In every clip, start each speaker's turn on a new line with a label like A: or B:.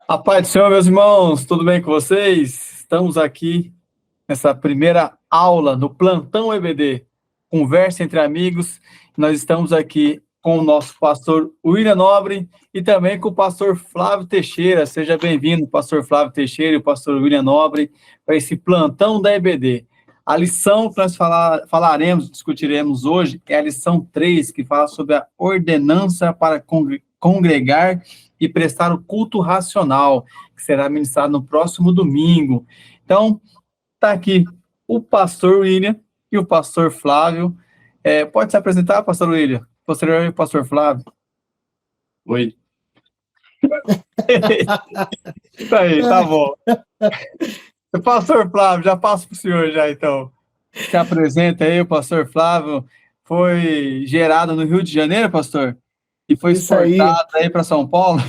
A: A paz do Senhor, meus irmãos, tudo bem com vocês? Estamos aqui nessa primeira aula no Plantão EBD, conversa entre amigos. Nós estamos aqui com o nosso pastor William Nobre e também com o pastor Flávio Teixeira. Seja bem-vindo, pastor Flávio Teixeira e o pastor William Nobre, para esse Plantão da EBD. A lição que nós discutiremos hoje é a lição 3, que fala sobre a ordenança para congregar e prestar o culto racional, que será ministrado no próximo domingo. Então, está aqui o pastor William e o pastor Flávio. Pode se apresentar, pastor William? Posteriormente, o pastor Flávio.
B: Oi.
A: Isso aí, tá bom. Pastor Flávio, já passo para o senhor já, então. Se apresenta aí, o pastor Flávio foi gerado no Rio de Janeiro, pastor? E foi exportado aí para São Paulo?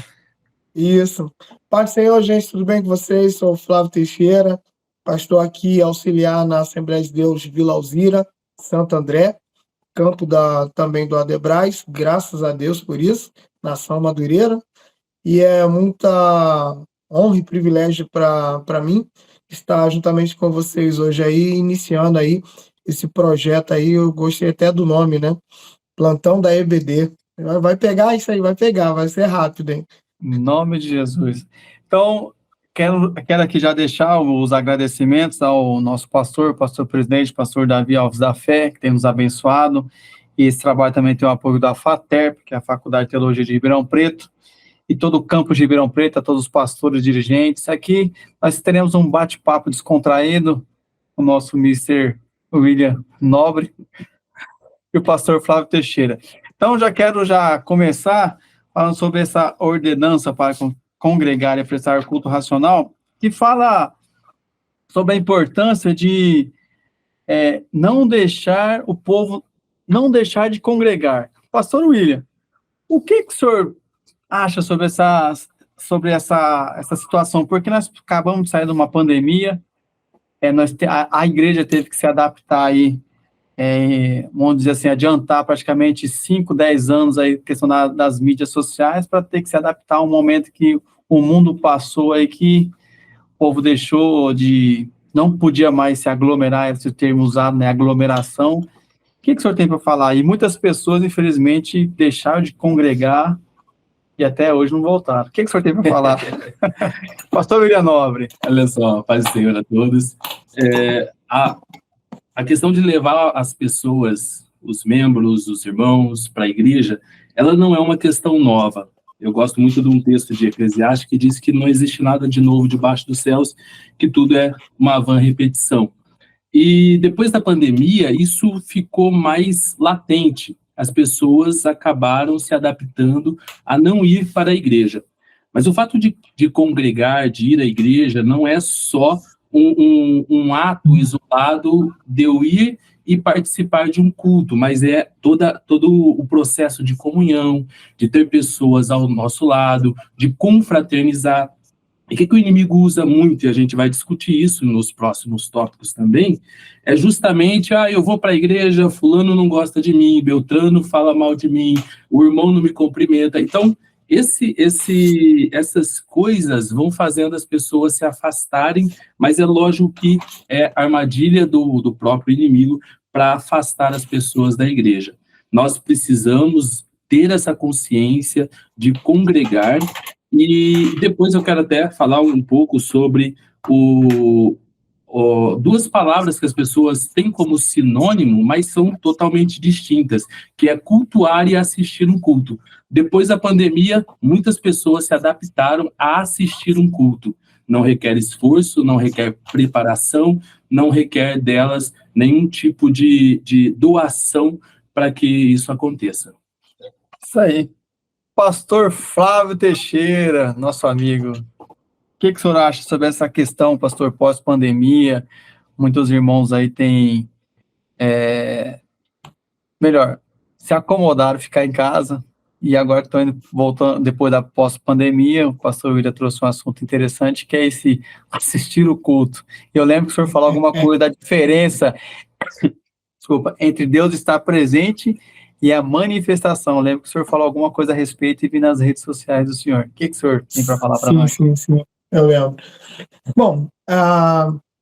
C: Isso. Paz do Senhor, gente, tudo bem com vocês? Sou o Flávio Teixeira, pastor aqui, auxiliar na Assembleia de Deus de Vila Alzira, Santo André, campo também do Adebrais, graças a Deus por isso, nação madureira. E é muita honra e privilégio para mim estar juntamente com vocês hoje aí, iniciando aí esse projeto aí. Eu gostei até do nome, né? Plantão da EBD. Vai pegar isso aí, vai ser rápido, hein?
A: Em nome de Jesus. Então, quero aqui já deixar os agradecimentos ao nosso pastor presidente, pastor Davi Alves da Fé, que tem nos abençoado. E esse trabalho também tem o apoio da FATERP, que é a Faculdade de Teologia de Ribeirão Preto, e todo o campus de Ribeirão Preto, a todos os pastores dirigentes. Aqui nós teremos um bate-papo descontraído com o nosso Mr. William Nobre e o pastor Flávio Teixeira. Então, já quero começar falando sobre essa ordenança para congregar e prestar culto racional, que fala sobre a importância de não deixar o povo, não deixar de congregar. Pastor William, o que o senhor acha sobre essa situação? Porque nós acabamos de sair de uma pandemia, a igreja teve que se adaptar aí, vamos dizer assim, adiantar praticamente 5, 10 anos aí, questão das mídias sociais, para ter que se adaptar a um momento que o mundo passou aí, que o povo deixou não podia mais se aglomerar, esse termo usado, né, aglomeração. O que o senhor tem para falar? E muitas pessoas, infelizmente, deixaram de congregar e até hoje não voltaram. O que o senhor tem para falar? Pastor William Nobre.
B: Olha só, paz do Senhor a todos. A questão de levar as pessoas, os membros, os irmãos, para a igreja, ela não é uma questão nova. Eu gosto muito de um texto de Eclesiastes que diz que não existe nada de novo debaixo dos céus, que tudo é uma vã repetição. E depois da pandemia, isso ficou mais latente. As pessoas acabaram se adaptando a não ir para a igreja. Mas o fato de congregar, de ir à igreja, não é só um ato isolado de eu ir e participar de um culto, mas é todo o processo de comunhão, de ter pessoas ao nosso lado, de confraternizar. E o que o inimigo usa muito, e a gente vai discutir isso nos próximos tópicos também, é justamente, eu vou para a igreja, fulano não gosta de mim, Beltrano fala mal de mim, o irmão não me cumprimenta. Então, essas coisas vão fazendo as pessoas se afastarem, mas é lógico que é armadilha do próprio inimigo para afastar as pessoas da igreja. Nós precisamos ter essa consciência de congregar, e depois eu quero até falar um pouco sobre duas palavras que as pessoas têm como sinônimo, mas são totalmente distintas, que é cultuar e assistir um culto. Depois da pandemia, muitas pessoas se adaptaram a assistir um culto. Não requer esforço, não requer preparação, não requer delas nenhum tipo de doação para que isso aconteça.
A: Isso aí. Pastor Flávio Teixeira, nosso amigo. O que o senhor acha sobre essa questão, pastor, pós-pandemia? Muitos irmãos aí têm, se acomodaram, ficar em casa, e agora estão voltando, depois da pós-pandemia, o pastor William trouxe um assunto interessante, que é esse assistir o culto. Eu lembro que o senhor falou alguma coisa da diferença, entre Deus estar presente e a manifestação. Eu lembro que o senhor falou alguma coisa a respeito e vi nas redes sociais do senhor. O que o senhor tem para falar para nós?
C: Sim, eu lembro. Bom,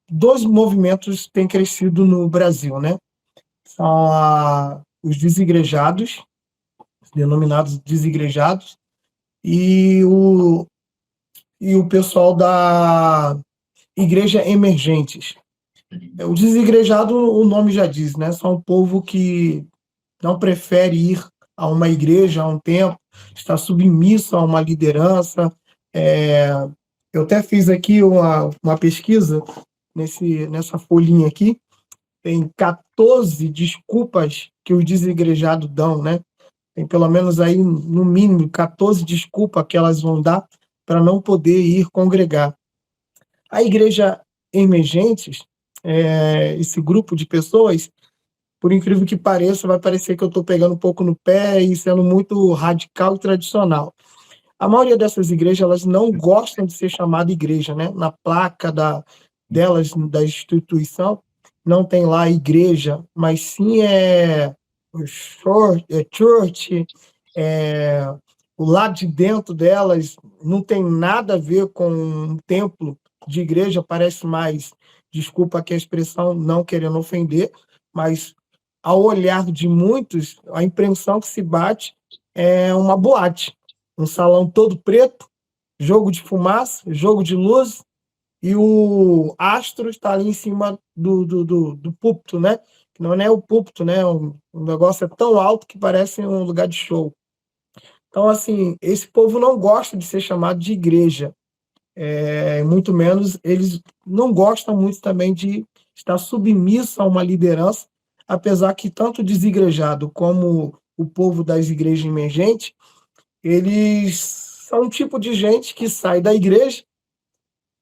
C: dois movimentos têm crescido no Brasil, né? São os desigrejados, denominados desigrejados, e o pessoal da Igreja Emergentes. O desigrejado, o nome já diz, né? São um povo que não prefere ir a uma igreja, a um templo, está submisso a uma liderança. Eu até fiz aqui uma pesquisa nessa folhinha aqui. Tem 14 desculpas que os desigrejados dão, né? Tem pelo menos aí, no mínimo, 14 desculpas que elas vão dar para não poder ir congregar. A Igreja Emergentes, esse grupo de pessoas, por incrível que pareça, vai parecer que eu estou pegando um pouco no pé e sendo muito radical e tradicional. A maioria dessas igrejas, elas não gostam de ser chamada igreja, né? Na placa delas, da instituição, não tem lá igreja, mas sim church, o lado de dentro delas não tem nada a ver com um templo de igreja, parece mais, desculpa aqui a expressão, não querendo ofender, mas ao olhar de muitos, a impressão que se bate é uma boate, um salão todo preto, jogo de fumaça, jogo de luz, e o astro está ali em cima do púlpito, né? Não é o púlpito, né? O negócio é tão alto que parece um lugar de show. Então, assim, esse povo não gosta de ser chamado de igreja. Muito menos, eles não gostam muito também de estar submisso a uma liderança, apesar que tanto o desigrejado como o povo das igrejas emergentes, eles são um tipo de gente que sai da igreja,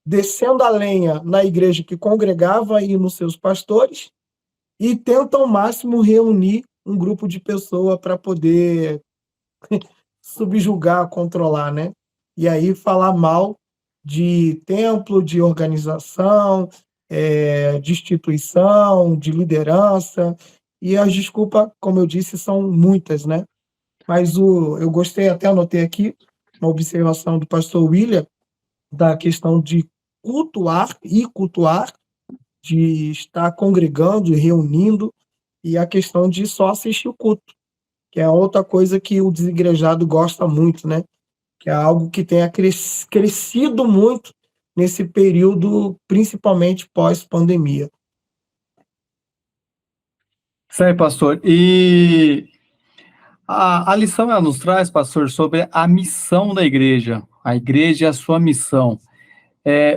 C: descendo a lenha na igreja que congregava e nos seus pastores, e tenta ao máximo reunir um grupo de pessoas para poder subjugar, controlar, né? E aí falar mal de templo, de organização, de instituição, de liderança, e as desculpas, como eu disse, são muitas, né? Mas eu gostei, até anotei aqui, uma observação do pastor William, da questão de cultuar e cultuar, de estar congregando e reunindo, e a questão de só assistir o culto, que é outra coisa que o desigrejado gosta muito, né? Que é algo que tenha crescido muito nesse período, principalmente pós-pandemia.
A: Isso aí, pastor. E a lição ela nos traz, pastor, sobre a missão da igreja, a igreja e a sua missão.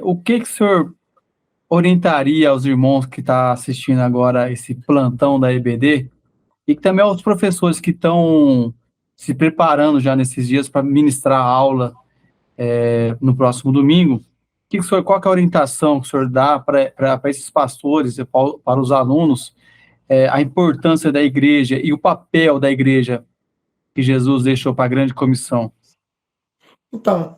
A: O que o senhor orientaria aos irmãos que estão assistindo agora esse plantão da EBD e também aos professores que estão se preparando já nesses dias para ministrar a aula no próximo domingo? Qual que é a orientação que o senhor dá para esses pastores, para os alunos, a importância da igreja e o papel da igreja que Jesus deixou para a grande comissão?
C: Então,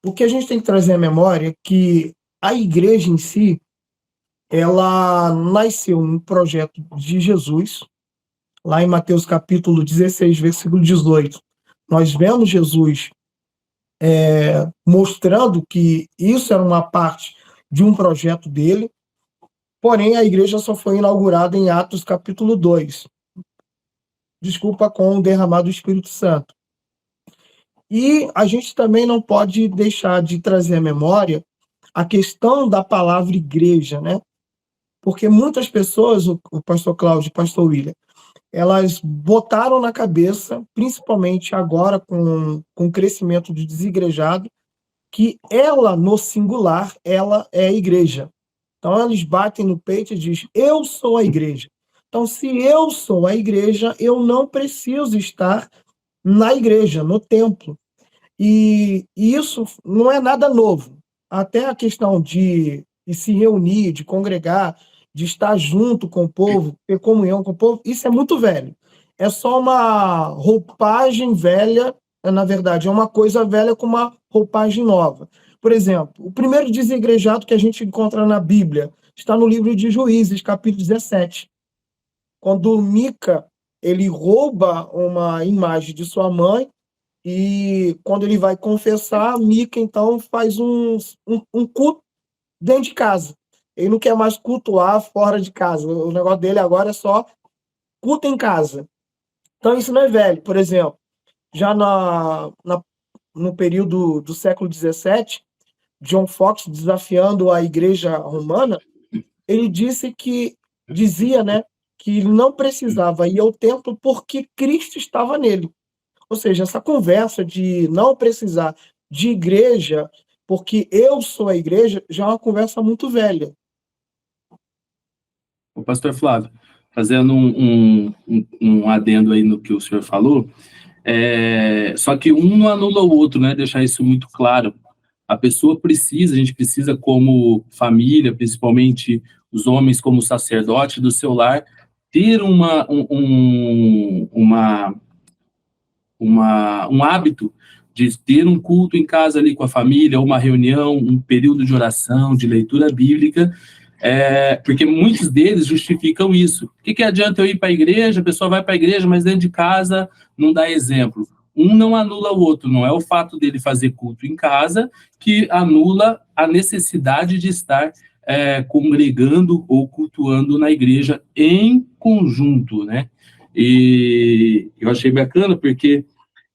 C: o que a gente tem que trazer à memória é que a igreja em si, ela nasceu um projeto de Jesus, lá em Mateus capítulo 16, versículo 18. Nós vemos Jesus mostrando que isso era uma parte de um projeto dele, porém a igreja só foi inaugurada em Atos capítulo 2, com o derramar do Espírito Santo. E a gente também não pode deixar de trazer à memória a questão da palavra igreja, né? Porque muitas pessoas, o pastor Cláudio e o pastor William, elas botaram na cabeça, principalmente agora com o crescimento do desigrejado, que ela, no singular, ela é a igreja. Então, eles batem no peito e dizem, eu sou a igreja. Então, se eu sou a igreja, eu não preciso estar na igreja, no templo. E isso não é nada novo. Até a questão de se reunir, de congregar, de estar junto com o povo, ter comunhão com o povo, isso é muito velho. É só uma roupagem velha, na verdade, é uma coisa velha com uma roupagem nova. Por exemplo, o primeiro desigrejado que a gente encontra na Bíblia está no livro de Juízes, capítulo 17. Quando Mica ele rouba uma imagem de sua mãe e quando ele vai confessar, Mica então faz um culto dentro de casa. Ele não quer mais cultuar fora de casa. O negócio dele agora é só culto em casa. Então isso não é velho. Por exemplo, já no período do século XVII, John Fox, desafiando a Igreja Romana, ele dizia, né, que ele não precisava ir ao templo porque Cristo estava nele. Ou seja, essa conversa de não precisar de igreja porque eu sou a igreja já é uma conversa muito velha.
B: O pastor Flávio, fazendo um adendo aí no que o senhor falou, só que um não anula o outro, né? Deixar isso muito claro. A gente precisa como família, principalmente os homens como sacerdote do seu lar, ter um hábito de ter um culto em casa ali com a família, uma reunião, um período de oração, de leitura bíblica, porque muitos deles justificam isso. O que adianta eu ir para a igreja, a pessoa vai para a igreja, mas dentro de casa não dá exemplo. Um não anula o outro, não é o fato dele fazer culto em casa que anula a necessidade de estar congregando ou cultuando na igreja em conjunto, né? E eu achei bacana porque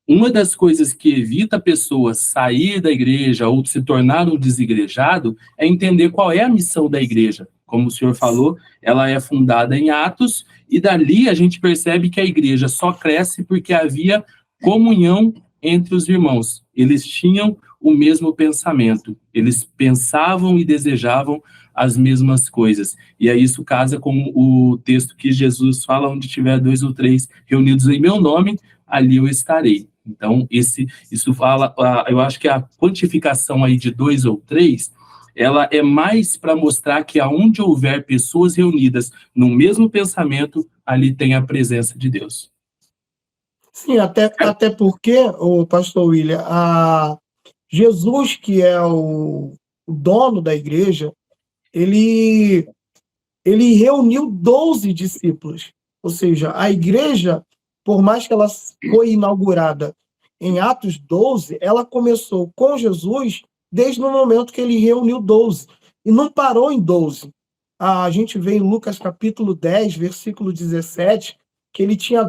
B: uma das coisas que evita a pessoa sair da igreja ou se tornar um desigrejado é entender qual é a missão da igreja. Como o senhor falou, ela é fundada em Atos, e dali a gente percebe que a igreja só cresce porque havia comunhão entre os irmãos. Eles tinham o mesmo pensamento, eles pensavam e desejavam as mesmas coisas. E aí isso casa com o texto que Jesus fala: onde tiver 2 ou 3 reunidos em meu nome, ali eu estarei. Então, isso fala, eu acho que a quantificação aí de 2 ou 3, ela é mais para mostrar que aonde houver pessoas reunidas no mesmo pensamento, ali tem a presença de Deus.
C: Sim, até porque, o pastor William, Jesus, que é o dono da igreja, ele reuniu 12 discípulos. Ou seja, a igreja, por mais que ela foi inaugurada em Atos 12, ela começou com Jesus desde o momento que ele reuniu 12. E não parou em 12. A gente vê em Lucas capítulo 10, versículo 17, que ele tinha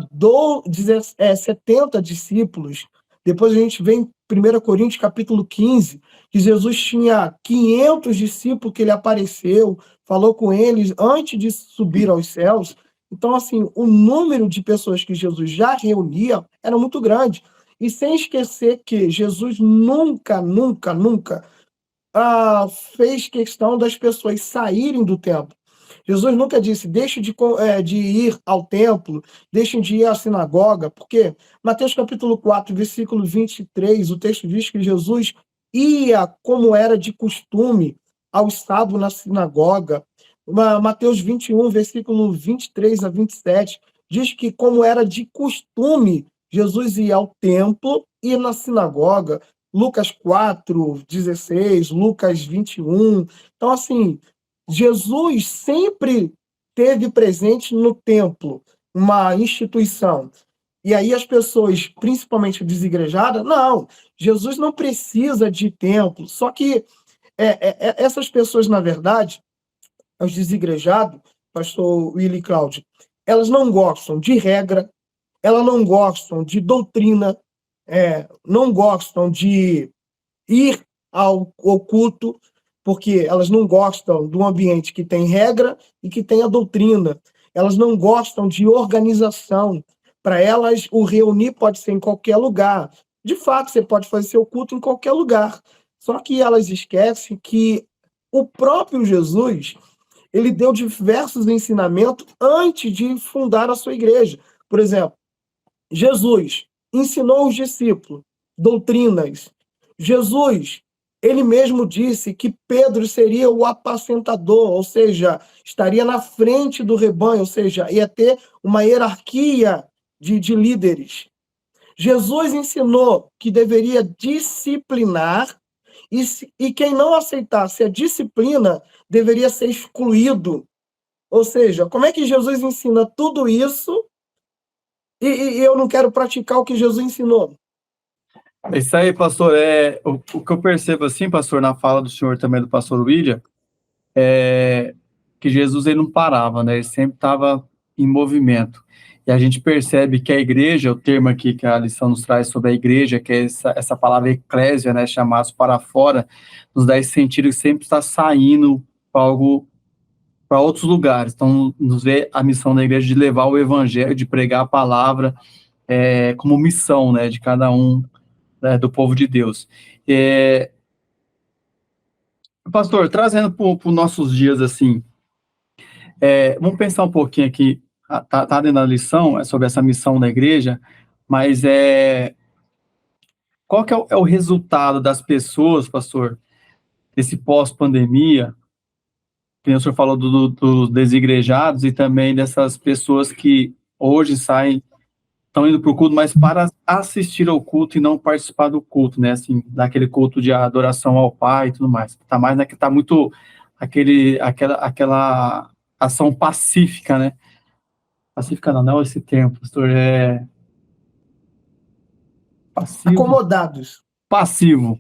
C: 70 discípulos. Depois a gente vê em 1 Coríntios capítulo 15, que Jesus tinha 500 discípulos que ele apareceu, falou com eles antes de subir aos céus. Então, assim, o número de pessoas que Jesus já reunia era muito grande. E sem esquecer que Jesus nunca fez questão das pessoas saírem do templo. Jesus nunca disse: deixe de ir ao templo, deixem de ir à sinagoga, porque Mateus capítulo 4, versículo 23, o texto diz que Jesus ia, como era de costume, ao sábado na sinagoga. Mateus 21, versículo 23 a 27, diz que, como era de costume, Jesus ia ao templo e na sinagoga. Lucas 4, 16, Lucas 21. Então, assim, Jesus sempre teve presente no templo, uma instituição. E aí as pessoas, principalmente desigrejadas, não, Jesus não precisa de templo. Só que essas pessoas, na verdade, os desigrejados, pastor Willy e Cláudio, elas não gostam de regra, elas não gostam de doutrina, não gostam de ir ao culto, porque elas não gostam de um ambiente que tem regra e que tem a doutrina. Elas não gostam de organização. Para elas, o reunir pode ser em qualquer lugar. De fato, você pode fazer seu culto em qualquer lugar. Só que elas esquecem que o próprio Jesus, ele deu diversos ensinamentos antes de fundar a sua igreja. Por exemplo, Jesus ensinou os discípulos doutrinas. Jesus, ele mesmo disse que Pedro seria o apacentador, ou seja, estaria na frente do rebanho, ou seja, ia ter uma hierarquia de líderes. Jesus ensinou que deveria disciplinar e quem não aceitasse a disciplina deveria ser excluído. Ou seja, como é que Jesus ensina tudo isso e eu não quero praticar o que Jesus ensinou.
A: É isso aí, pastor. O que eu percebo assim, pastor, na fala do senhor também, do pastor William, é que Jesus ele não parava, né? Ele sempre estava em movimento. E a gente percebe que a igreja, o termo aqui que a lição nos traz sobre a igreja, que é essa palavra eclésia, né, chamados para fora, nos dá esse sentido que sempre está saindo para algo, para outros lugares. Então, nos vê a missão da igreja de levar o evangelho, de pregar a palavra, como missão, né, de cada um, né, do povo de Deus. Pastor, trazendo para os nossos dias assim, vamos pensar um pouquinho aqui, tá dentro da lição, sobre essa missão da igreja, mas qual que é o resultado das pessoas, pastor, desse pós-pandemia, que o senhor falou dos desigrejados e também dessas pessoas que hoje saem, estão indo para o culto, mas para assistir ao culto e não participar do culto, né, assim, daquele culto de adoração ao Pai e tudo mais. Tá mais, né, que tá muito aquela ação pacífica, né? Pacífica não é esse termo, pastor, passivo.
C: Acomodados.
A: Passivo.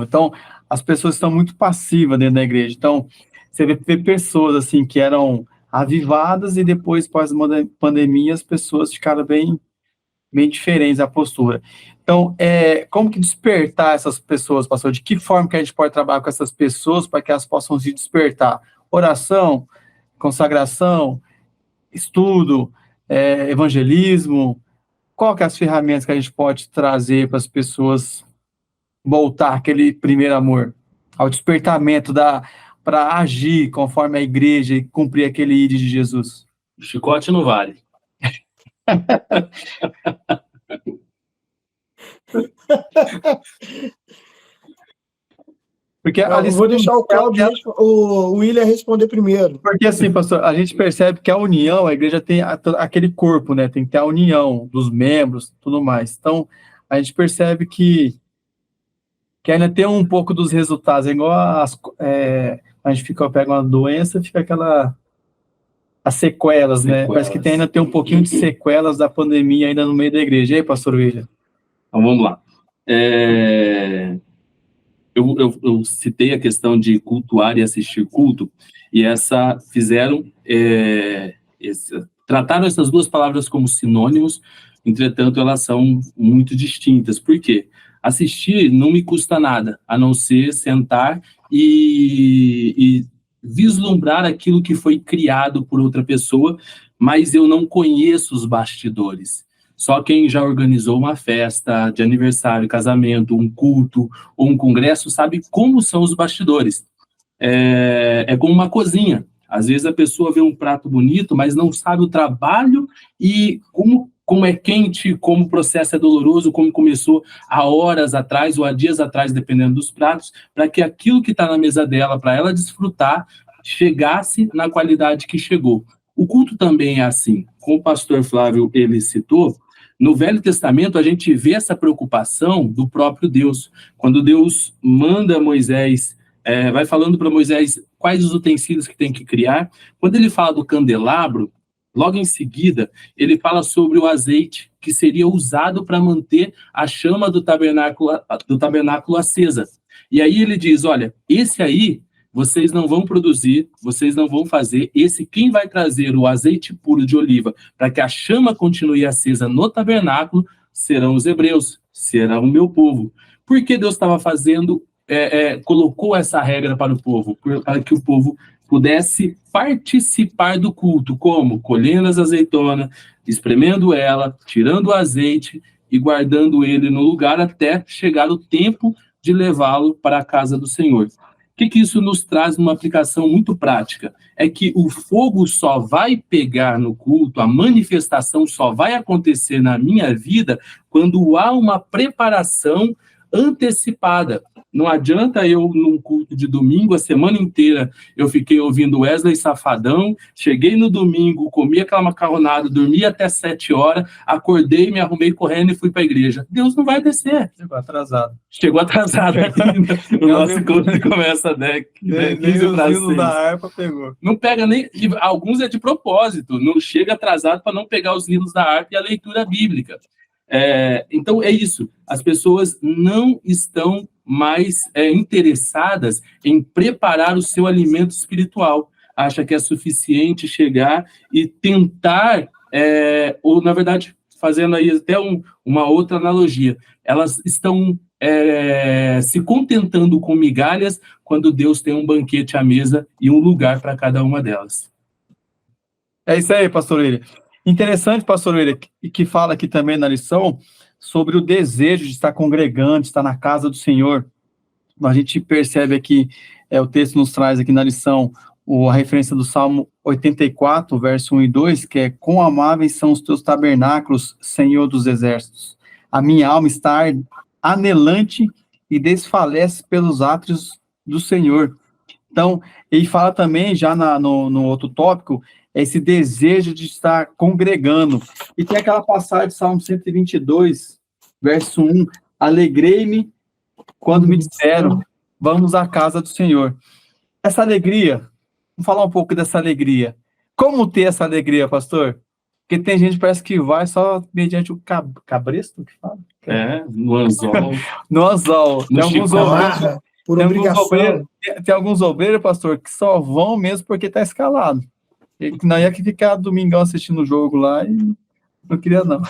A: Então, as pessoas estão muito passivas dentro da igreja. Então, você vê pessoas assim que eram avivadas e depois, pós-pandemia, as pessoas ficaram bem diferentes a postura. Então, como que despertar essas pessoas, pastor? De que forma que a gente pode trabalhar com essas pessoas para que elas possam se despertar? Oração, consagração, estudo, evangelismo. Qual que é as ferramentas que a gente pode trazer para as pessoas voltar aquele primeiro amor, ao despertamento para agir conforme a igreja e cumprir aquele ídolo de Jesus?
B: O chicote não vale.
A: Porque
C: eu vou deixar o Cláudio, o William responder primeiro.
A: Porque assim, pastor, a gente percebe que a união, a igreja tem aquele corpo, né? Tem que ter a união dos membros, tudo mais. Então, a gente percebe que ainda tem um pouco dos resultados, igual a gente pega uma doença, fica as sequelas, né? Parece que ainda tem um pouquinho de sequelas da pandemia ainda no meio da igreja. E aí, pastor William?
B: Então, vamos lá. Eu citei a questão de cultuar e assistir culto, e trataram essas duas palavras como sinônimos, entretanto, elas são muito distintas. Por quê? Assistir não me custa nada, a não ser sentar e vislumbrar aquilo que foi criado por outra pessoa, mas eu não conheço os bastidores. Só quem já organizou uma festa de aniversário, casamento, um culto ou um congresso sabe como são os bastidores. É como uma cozinha. Às vezes a pessoa vê um prato bonito, mas não sabe o trabalho e como é quente, como o processo é doloroso, como começou há horas atrás ou há dias atrás, dependendo dos pratos, para que aquilo que está na mesa dela, para ela desfrutar, chegasse na qualidade que chegou. O culto também é assim. Como o pastor Flávio ele citou, no Velho Testamento a gente vê essa preocupação do próprio Deus. Quando Deus manda Moisés, vai falando para Moisés quais os utensílios que tem que criar, quando ele fala do candelabro, logo em seguida, ele fala sobre o azeite que seria usado para manter a chama do tabernáculo acesa. E aí ele diz, olha, esse aí vocês não vão produzir, vocês não vão fazer. Quem vai trazer o azeite puro de oliva para que a chama continue acesa no tabernáculo serão os hebreus, será o meu povo. Por que Deus estava fazendo, colocou essa regra para o povo? Para que o povo pudesse participar do culto, como? Colhendo as azeitonas, espremendo ela, tirando o azeite e guardando ele no lugar até chegar o tempo de levá-lo para a casa do Senhor. O que isso nos traz numa aplicação muito prática? É que o fogo só vai pegar no culto, a manifestação só vai acontecer na minha vida quando há uma preparação antecipada. Não adianta eu, num culto de domingo, a semana inteira, eu fiquei ouvindo Wesley Safadão, cheguei no domingo, comi aquela macarronada, dormi até 7 horas, acordei, me arrumei correndo e fui para a igreja. Deus não vai descer. Chegou atrasado ainda. O nosso culto começa 15 para 6.
A: Da harpa pegou.
B: Não pega nem... Alguns é de propósito, não chega atrasado para não pegar os livros da harpa e a leitura bíblica. Então, é isso. As pessoas não estão mais interessadas em preparar o seu alimento espiritual. Acha que é suficiente chegar e tentar, ou, na verdade, fazendo aí até uma outra analogia, elas estão se contentando com migalhas quando Deus tem um banquete à mesa e um lugar para cada uma delas.
A: É isso aí, pastor William. Interessante, pastor William, que fala aqui também na lição sobre o desejo de estar congregando, de estar na casa do Senhor. A gente percebe aqui, o texto nos traz aqui na lição a referência do Salmo 84, verso 1 e 2, que é: quão amáveis são os teus tabernáculos, Senhor dos exércitos. A minha alma está anelante e desfalece pelos átrios do Senhor. Então, ele fala também, já no outro tópico, esse desejo de estar congregando. E tem aquela passagem de Salmo 122, verso 1, alegrei-me quando me disseram, vamos à casa do Senhor. Essa alegria, vamos falar um pouco dessa alegria. Como ter essa alegria, pastor? Porque tem gente que parece que vai só mediante o cabresto, que fala?
B: No anzol.
A: No anzol. Tem alguns obreiros, pastor, que só vão mesmo porque está escalado. Não ia que ficar domingão assistindo o jogo lá e não queria, não.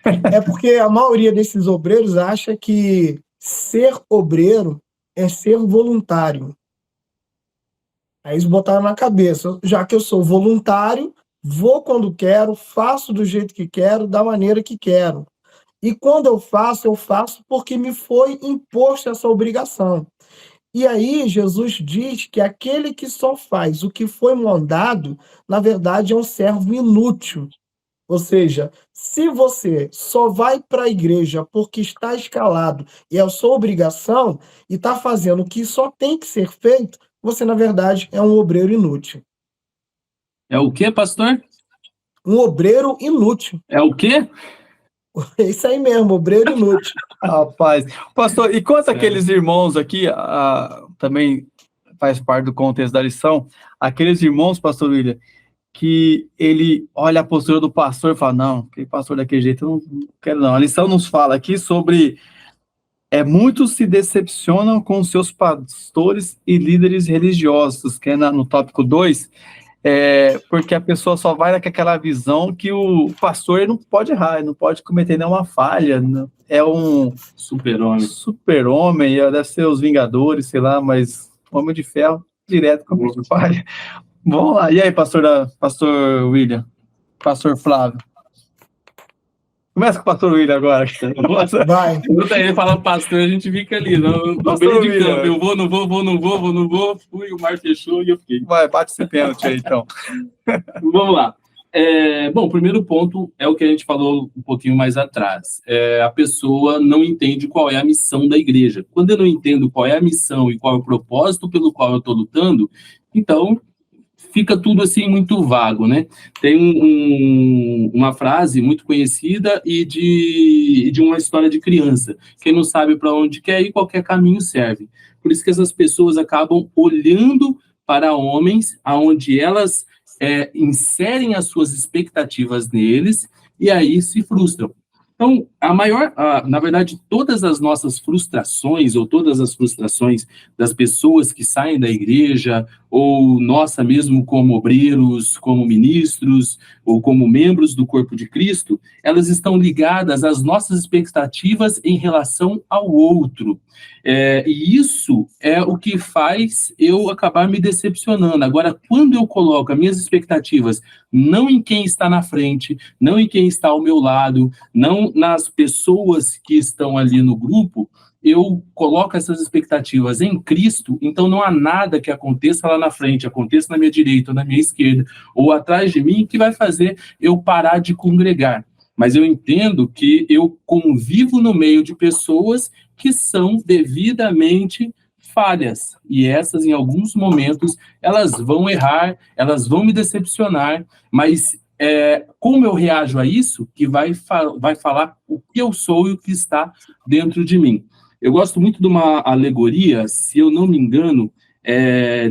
C: É porque a maioria desses obreiros acha que ser obreiro é ser voluntário. Aí eles botaram na cabeça, já que eu sou voluntário, vou quando quero, faço do jeito que quero, da maneira que quero. E quando eu faço porque me foi imposto essa obrigação. E aí Jesus diz que aquele que só faz o que foi mandado, na verdade é um servo inútil. Ou seja, se você só vai para a igreja porque está escalado e é a sua obrigação, e está fazendo o que só tem que ser feito, você, na verdade, é um obreiro inútil.
B: É o quê, pastor?
C: Um obreiro inútil.
B: É o quê?
C: É isso aí mesmo, obreiro inútil.
A: Rapaz, pastor, e quanto aqueles irmãos aqui, também faz parte do contexto da lição, aqueles irmãos, pastor William, que ele olha a postura do pastor e fala, não, aquele pastor daquele jeito eu não quero não. A lição nos fala aqui sobre muitos se decepcionam com seus pastores e líderes religiosos, que é no tópico 2, porque a pessoa só vai com aquela visão que o pastor não pode errar, ele não pode cometer nenhuma falha, é um super-homem, deve ser os Vingadores, sei lá, mas Homem de Ferro, direto comete falha. Vamos lá, e aí, pastor William, pastor Flávio? Começa com o pastor William agora.
C: Vai.
B: Quando ele fala pastor, a gente fica ali, no meio de campo. Eu vou, não vou. Fui, o mar fechou e eu fiquei.
A: Vai, bate esse pênalti aí, então.
B: Vamos lá. Bom, o primeiro ponto é o que a gente falou um pouquinho mais atrás. A pessoa não entende qual é a missão da igreja. Quando eu não entendo qual é a missão e qual é o propósito pelo qual eu estou lutando, então fica tudo assim muito vago, né? Tem uma frase muito conhecida e de uma história de criança. Quem não sabe para onde quer ir, qualquer caminho serve. Por isso que essas pessoas acabam olhando para homens aonde elas inserem as suas expectativas neles e aí se frustram. Então, na verdade, todas as nossas frustrações, ou todas as frustrações das pessoas que saem da igreja, ou nossa mesmo como obreiros, como ministros, ou como membros do corpo de Cristo, elas estão ligadas às nossas expectativas em relação ao outro. E isso é o que faz eu acabar me decepcionando. Agora, quando eu coloco as minhas expectativas não em quem está na frente, não em quem está ao meu lado, não nas pessoas que estão ali no grupo, eu coloco essas expectativas em Cristo, então não há nada que aconteça lá na frente, aconteça na minha direita ou na minha esquerda, ou atrás de mim, que vai fazer eu parar de congregar. Mas eu entendo que eu convivo no meio de pessoas que são devidamente falhas. E essas, em alguns momentos, elas vão errar, elas vão me decepcionar, mas como eu reajo a isso, que vai falar o que eu sou e o que está dentro de mim. Eu gosto muito de uma alegoria, se eu não me engano,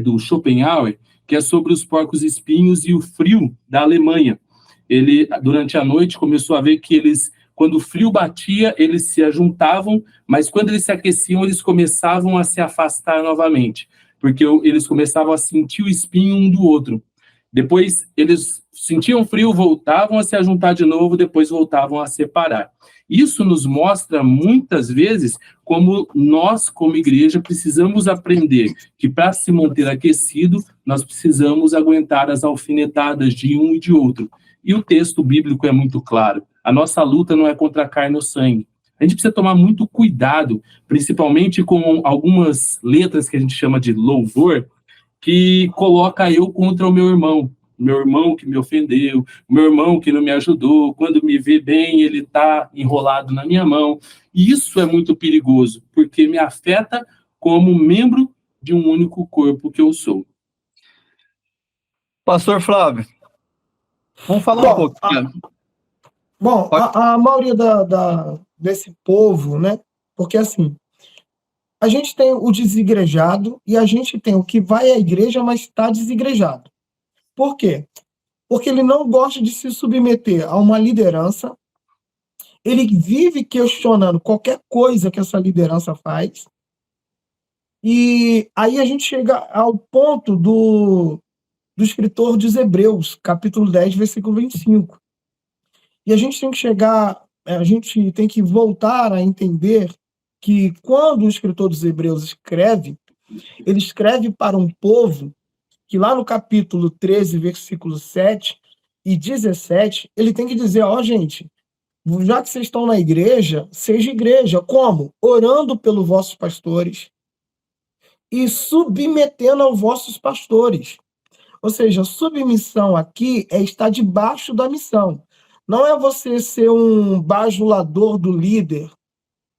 B: do Schopenhauer, que é sobre os porcos-espinhos e o frio da Alemanha. Ele, durante a noite, começou a ver que eles, quando o frio batia, eles se ajuntavam, mas quando eles se aqueciam, eles começavam a se afastar novamente, porque eles começavam a sentir o espinho um do outro. Depois, eles sentiam frio, voltavam a se juntar de novo, depois voltavam a separar. Isso nos mostra, muitas vezes, como nós, como igreja, precisamos aprender que, para se manter aquecido, nós precisamos aguentar as alfinetadas de um e de outro. E o texto bíblico é muito claro. A nossa luta não é contra a carne ou sangue. A gente precisa tomar muito cuidado, principalmente com algumas letras que a gente chama de louvor, que coloca eu contra o meu irmão que me ofendeu, o meu irmão que não me ajudou, quando me vê bem, ele está enrolado na minha mão. E isso é muito perigoso, porque me afeta como membro de um único corpo que eu sou.
A: Pastor Flávio, vamos falar um pouquinho.
C: A maioria desse povo, né? Porque assim, a gente tem o desigrejado e a gente tem o que vai à igreja, mas está desigrejado. Por quê? Porque ele não gosta de se submeter a uma liderança, ele vive questionando qualquer coisa que essa liderança faz, e aí a gente chega ao ponto do escritor dos Hebreus, capítulo 10, versículo 25. E a gente tem que voltar a entender que quando o escritor dos Hebreus escreve, ele escreve para um povo que lá no capítulo 13, versículos 7 e 17, ele tem que dizer, gente, já que vocês estão na igreja, seja igreja. Como? Orando pelos vossos pastores e submetendo aos vossos pastores. Ou seja, submissão aqui é estar debaixo da missão. Não é você ser um bajulador do líder,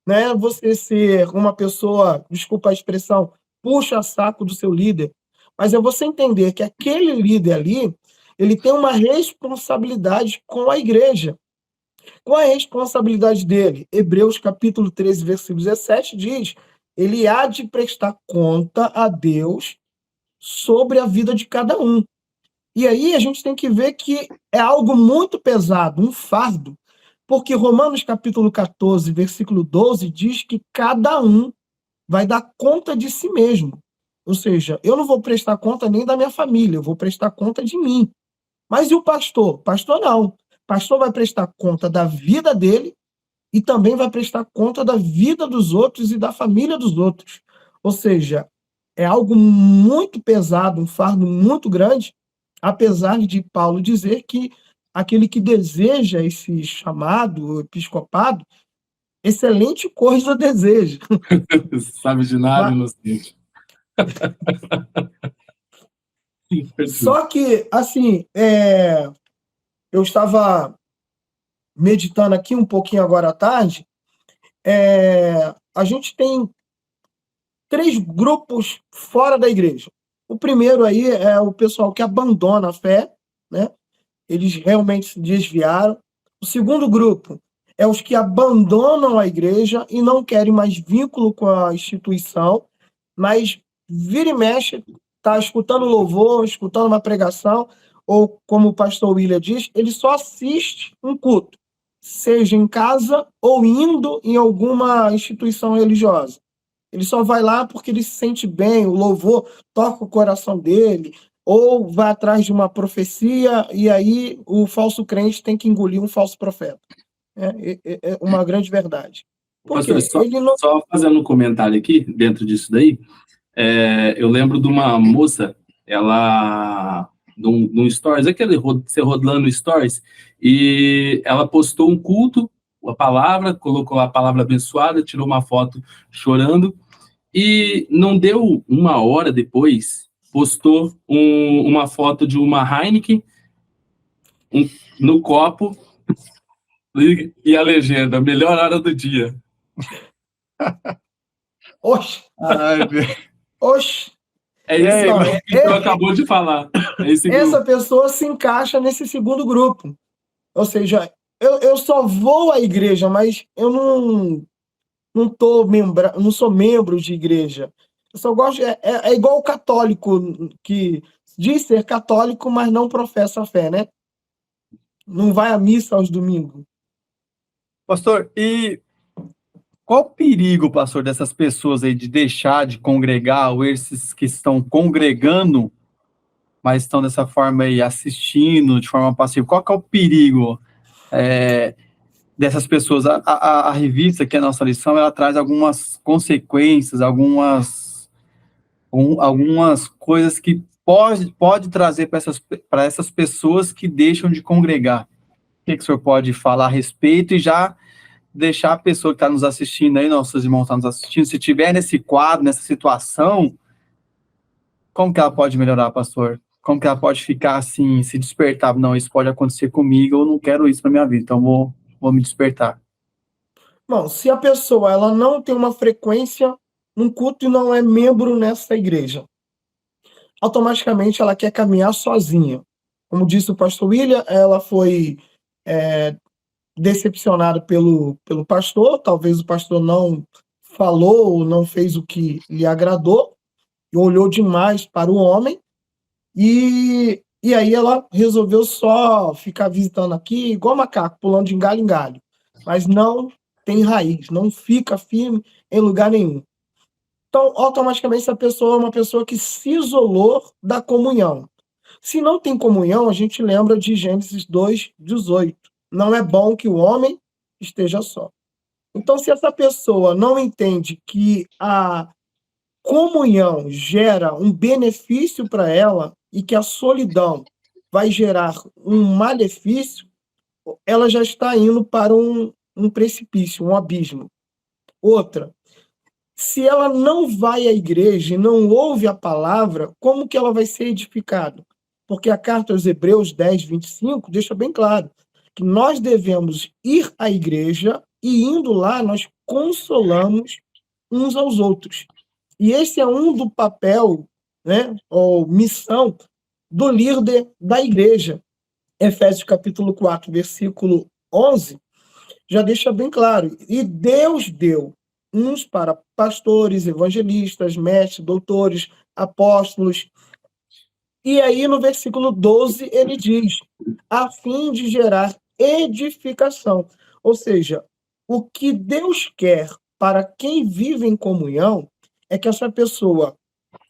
C: não é você ser uma pessoa, desculpa a expressão, puxa-saco do seu líder, mas é você entender que aquele líder ali, ele tem uma responsabilidade com a igreja. Qual é a responsabilidade dele? Hebreus capítulo 13, versículo 17 diz, ele há de prestar conta a Deus sobre a vida de cada um. E aí a gente tem que ver que é algo muito pesado, um fardo, porque Romanos capítulo 14, versículo 12 diz que cada um vai dar conta de si mesmo. Ou seja, eu não vou prestar conta nem da minha família, eu vou prestar conta de mim. Mas e o pastor? Pastor não. O pastor vai prestar conta da vida dele e também vai prestar conta da vida dos outros e da família dos outros. Ou seja, é algo muito pesado, um fardo muito grande, apesar de Paulo dizer que aquele que deseja esse chamado, o episcopado, excelente coisa deseja.
B: Sabe de nada, inocente.
C: Só que, assim, eu estava meditando aqui um pouquinho agora à tarde, a gente tem 3 grupos fora da igreja. O primeiro aí é o pessoal que abandona a fé, né? Eles realmente se desviaram. O segundo grupo é os que abandonam a igreja e não querem mais vínculo com a instituição, mas vira e mexe, está escutando louvor, escutando uma pregação, ou como o pastor William diz, ele só assiste um culto, seja em casa ou indo em alguma instituição religiosa. Ele só vai lá porque ele se sente bem, o louvor toca o coração dele, ou vai atrás de uma profecia, e aí o falso crente tem que engolir um falso profeta. É uma grande verdade. Porque
B: Pastor, só fazendo um comentário aqui, dentro disso daí, eu lembro de uma moça, ela, num stories, você rodando stories, e ela postou um culto, a palavra, colocou a palavra abençoada, tirou uma foto chorando, e não deu uma hora depois, postou uma foto de uma Heineken no copo e a legenda, melhor hora do dia.
C: Oxe,
A: Ai,
C: oxe.
B: É esse
A: Ei,
B: grupo que tu acabou de falar. É esse grupo.
C: Essa pessoa se encaixa nesse segundo grupo. Ou seja, eu só vou à igreja, mas eu não sou membro de igreja. Eu só gosto. É igual o católico que diz ser católico, mas não professa a fé, né? Não vai à missa aos domingos.
A: pastor, e qual o perigo, pastor, dessas pessoas aí de deixar de congregar, ou esses que estão congregando, mas estão dessa forma aí assistindo de forma passiva? Qual que é o perigo dessas pessoas? A revista, que é a nossa lição, ela traz algumas consequências, algumas coisas que pode trazer para essas pessoas que deixam de congregar. O que o senhor pode falar a respeito e já deixar a pessoa que está nos assistindo aí, nossos irmãos estão nos assistindo, se tiver nesse quadro, nessa situação, como que ela pode melhorar, pastor? Como que ela pode ficar assim, se despertar? Não, isso pode acontecer comigo, eu não quero isso para minha vida, então vou me despertar.
C: Bom, se a pessoa ela não tem uma frequência num culto e não é membro nessa igreja, automaticamente ela quer caminhar sozinha. Como disse o pastor William, ela foi decepcionada pelo pastor, talvez o pastor não falou, não fez o que lhe agradou, e olhou demais para o homem, e aí ela resolveu só ficar visitando aqui, igual macaco, pulando de galho em galho, mas não tem raiz, não fica firme em lugar nenhum. Então, automaticamente, essa pessoa é uma pessoa que se isolou da comunhão. Se não tem comunhão, a gente lembra de Gênesis 2:18. Não é bom que o homem esteja só. Então, se essa pessoa não entende que a comunhão gera um benefício para ela e que a solidão vai gerar um malefício, ela já está indo para um precipício, um abismo. Outra, se ela não vai à igreja e não ouve a palavra, como que ela vai ser edificada? Porque a carta aos Hebreus 10:25 deixa bem claro que nós devemos ir à igreja e, indo lá, nós consolamos uns aos outros. E esse é um do papel, né, ou missão do líder da igreja. Efésios capítulo 4, versículo 11, já deixa bem claro. E Deus deu uns para pastores, evangelistas, mestres, doutores, apóstolos. E aí, no versículo 12, ele diz, a fim de gerar edificação. Ou seja, o que Deus quer para quem vive em comunhão é que essa pessoa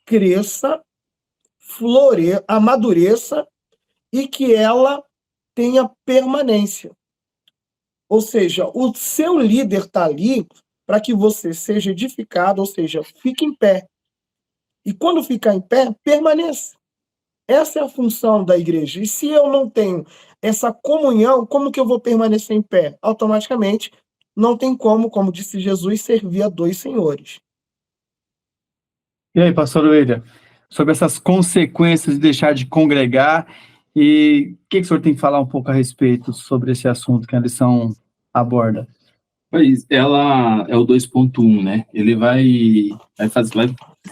C: cresça, amadureça e que ela tenha permanência. Ou seja, o seu líder está ali para que você seja edificado, ou seja, fique em pé. E quando ficar em pé, permaneça. Essa é a função da igreja. E se eu não tenho essa comunhão, como que eu vou permanecer em pé? Automaticamente, não tem como disse Jesus, servir a dois senhores.
A: E aí, pastor William, sobre essas consequências de deixar de congregar, e o que o senhor tem que falar um pouco a respeito sobre esse assunto que a lição aborda?
B: Mas ela é o 2.1, né? Ele vai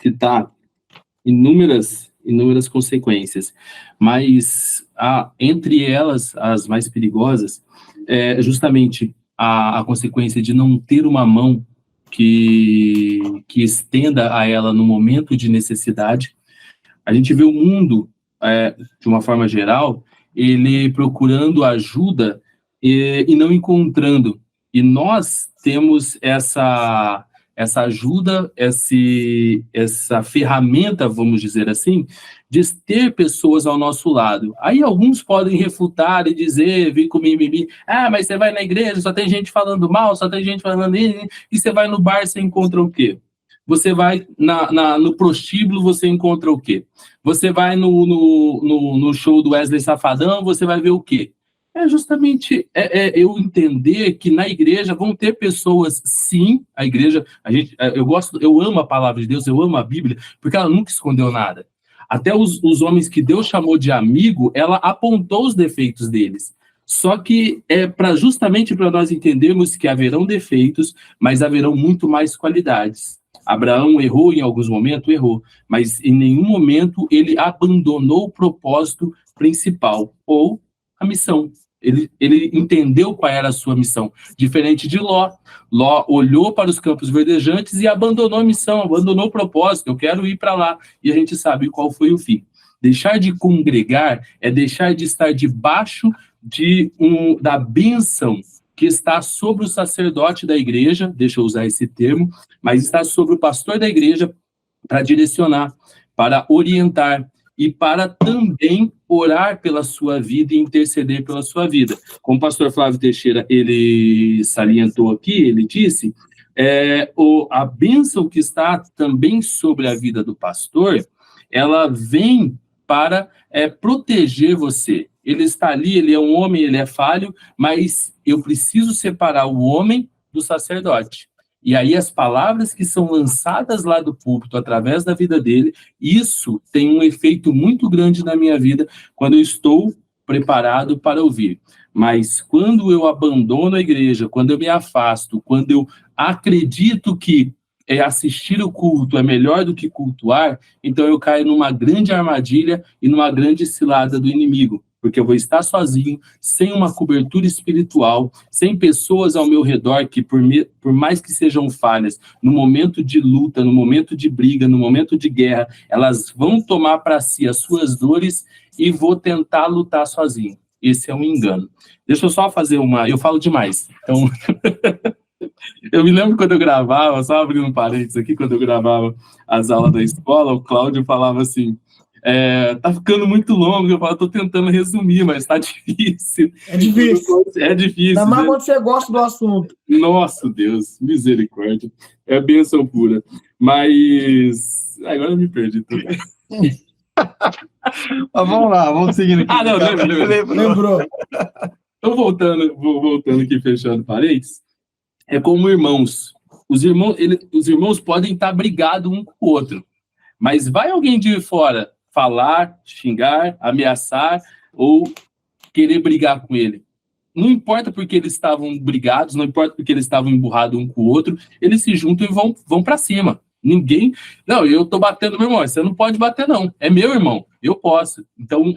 B: citar inúmeras consequências, mas entre elas, as mais perigosas, é justamente a consequência de não ter uma mão que estenda a ela no momento de necessidade. A gente vê o mundo, de uma forma geral, ele procurando ajuda e não encontrando. E nós temos essa ajuda, essa ferramenta, vamos dizer assim, de ter pessoas ao nosso lado. Aí alguns podem refutar e dizer, vir com mimimi, mas você vai na igreja, só tem gente falando mal, só tem gente falando isso, e você vai no bar, você encontra o quê? Você vai no prostíbulo, você encontra o quê? Você vai no show do Wesley Safadão, você vai ver o quê? É justamente eu entender que na igreja vão ter pessoas, sim, a igreja, eu amo a palavra de Deus, eu amo a Bíblia, porque ela nunca escondeu nada. Até os homens que Deus chamou de amigo, ela apontou os defeitos deles. Só que justamente para nós entendermos que haverão defeitos, mas haverão muito mais qualidades. Abraão errou em alguns momentos, errou, mas em nenhum momento ele abandonou o propósito principal, ou a missão. Ele entendeu qual era a sua missão, diferente de Ló. Ló olhou para os campos verdejantes e abandonou a missão, abandonou o propósito, eu quero ir para lá, e a gente sabe qual foi o fim. Deixar de congregar é deixar de estar debaixo da bênção que está sobre o sacerdote da igreja, deixa eu usar esse termo, mas está sobre o pastor da igreja para direcionar, para orientar e para também orar pela sua vida e interceder pela sua vida. Como o pastor Flávio Teixeira, ele salientou aqui, ele disse, a bênção que está também sobre a vida do pastor, ela vem para proteger você. Ele está ali, ele é um homem, ele é falho, mas eu preciso separar o homem do sacerdote. E aí as palavras que são lançadas lá do púlpito, através da vida dele, isso tem um efeito muito grande na minha vida, quando eu estou preparado para ouvir. Mas quando eu abandono a igreja, quando eu me afasto, quando eu acredito que assistir o culto é melhor do que cultuar, então eu caio numa grande armadilha e numa grande cilada do inimigo, porque eu vou estar sozinho, sem uma cobertura espiritual, sem pessoas ao meu redor que, por mais que sejam falhas, no momento de luta, no momento de briga, no momento de guerra, elas vão tomar para si as suas dores e vou tentar lutar sozinho. Esse é um engano. Deixa eu só fazer eu falo demais, então... Eu me lembro quando eu gravava, só abrindo um parênteses aqui, quando eu gravava as aulas da escola, o Cláudio falava assim, tá ficando muito longo, eu falo, tô tentando resumir, mas tá difícil.
C: É difícil.
B: É difícil.
C: Ainda mais quando você gosta do assunto.
B: Nossa, Deus, misericórdia. É bênção pura. Mas... agora eu me perdi também.
A: Mas vamos lá, vamos seguindo aqui.
B: Não,
C: lembrou.
B: Então, voltando aqui, fechando parênteses, é como irmãos. Os irmãos podem estar brigados um com o outro, mas vai alguém de fora falar, xingar, ameaçar ou querer brigar com ele. Não importa porque eles estavam brigados, não importa porque eles estavam emburrados um com o outro, eles se juntam e vão para cima. Ninguém... Não, eu tô batendo meu irmão, você não pode bater não, é meu irmão, eu posso. Então,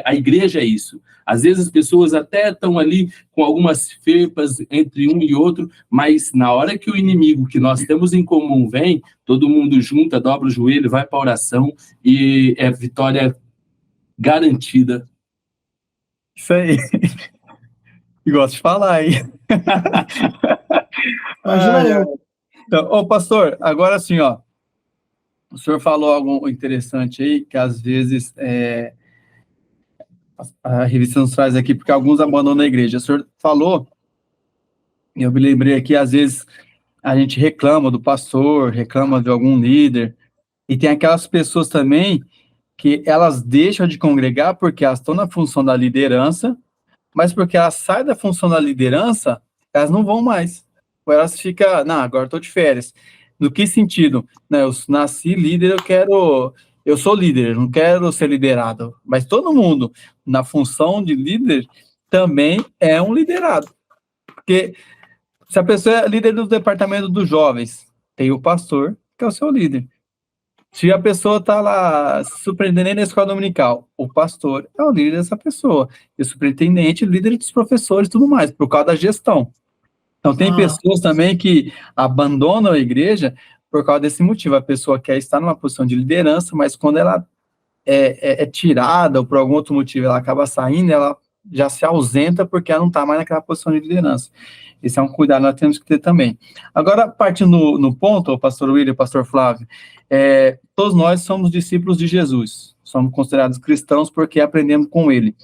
B: a igreja é isso. Às vezes as pessoas até estão ali com algumas ferpas entre um e outro, mas na hora que o inimigo que nós temos em comum vem, todo mundo junta, dobra o joelho, vai para a oração e é vitória garantida.
A: Isso aí. E gosto de falar aí.
C: Imagina eu.
A: Então, pastor, agora sim, ó, o senhor falou algo interessante aí, que às vezes a revista nos traz aqui, porque alguns abandonam a igreja. O senhor falou, e eu me lembrei aqui, às vezes a gente reclama do pastor, reclama de algum líder, e tem aquelas pessoas também que elas deixam de congregar porque elas estão na função da liderança, mas porque elas saem da função da liderança, elas não vão mais. Ou elas ficam, não, agora estou de férias. No que sentido? Não, eu nasci líder, eu sou líder, não quero ser liderado. Mas todo mundo, na função de líder, também é um liderado. Porque se a pessoa é líder do departamento dos jovens, tem o pastor, que é o seu líder. Se a pessoa está lá, superintendente da escola dominical, o pastor é o líder dessa pessoa. E o superintendente, líder dos professores e tudo mais, por causa da gestão. Então, tem pessoas também que abandonam a igreja por causa desse motivo. A pessoa quer estar numa posição de liderança, mas quando ela é tirada ou por algum outro motivo ela acaba saindo, ela já se ausenta porque ela não está mais naquela posição de liderança. Esse é um cuidado que nós temos que ter também. Agora, partindo no ponto, o pastor William, o pastor Flávio, todos nós somos discípulos de Jesus, somos considerados cristãos porque aprendemos com ele.